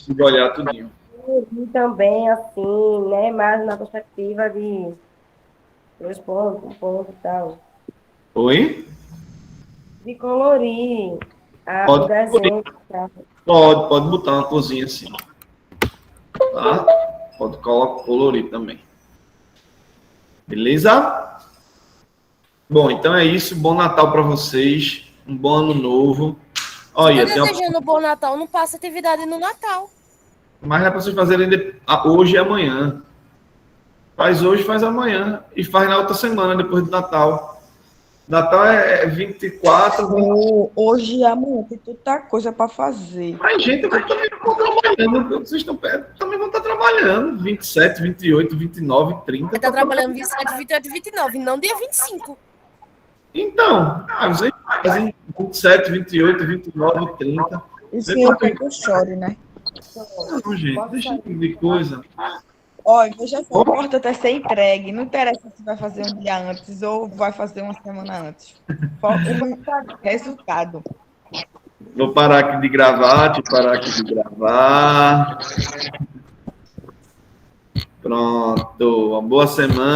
tem que olhar tudinho. E também, assim, né, mais na perspectiva de 2 pontos, 1 ponto e tal. Oi? De colorir o desenho. Pode botar uma cozinha assim. Tá? Pode colorir também. Beleza? Bom, então é isso. Bom Natal para vocês. Um bom ano novo. Olha, desejando bom Natal, não passa atividade no Natal. Mas é para vocês fazerem hoje e amanhã. Faz hoje, faz amanhã. E faz na outra semana, depois do Natal. Natal é 24. Hoje e amanhã tem tanta coisa para fazer. Mas, gente, eu também vou trabalhando. Vocês estão perto, também vão estar trabalhando. 27, 28, 29, 30. Você está trabalhando 27, 28 e 29, não dia 25. Então, vocês fazem 27, 28, 29, 30. Isso eu quero que eu chore, né? Não, gente, deixa de coisa. Olha, veja só, o importante é ser entregue. Não interessa se vai fazer um dia antes ou vai fazer uma semana antes. Foca no resultado. Vou parar aqui de gravar, deixa eu parar aqui de gravar. Pronto, uma boa semana.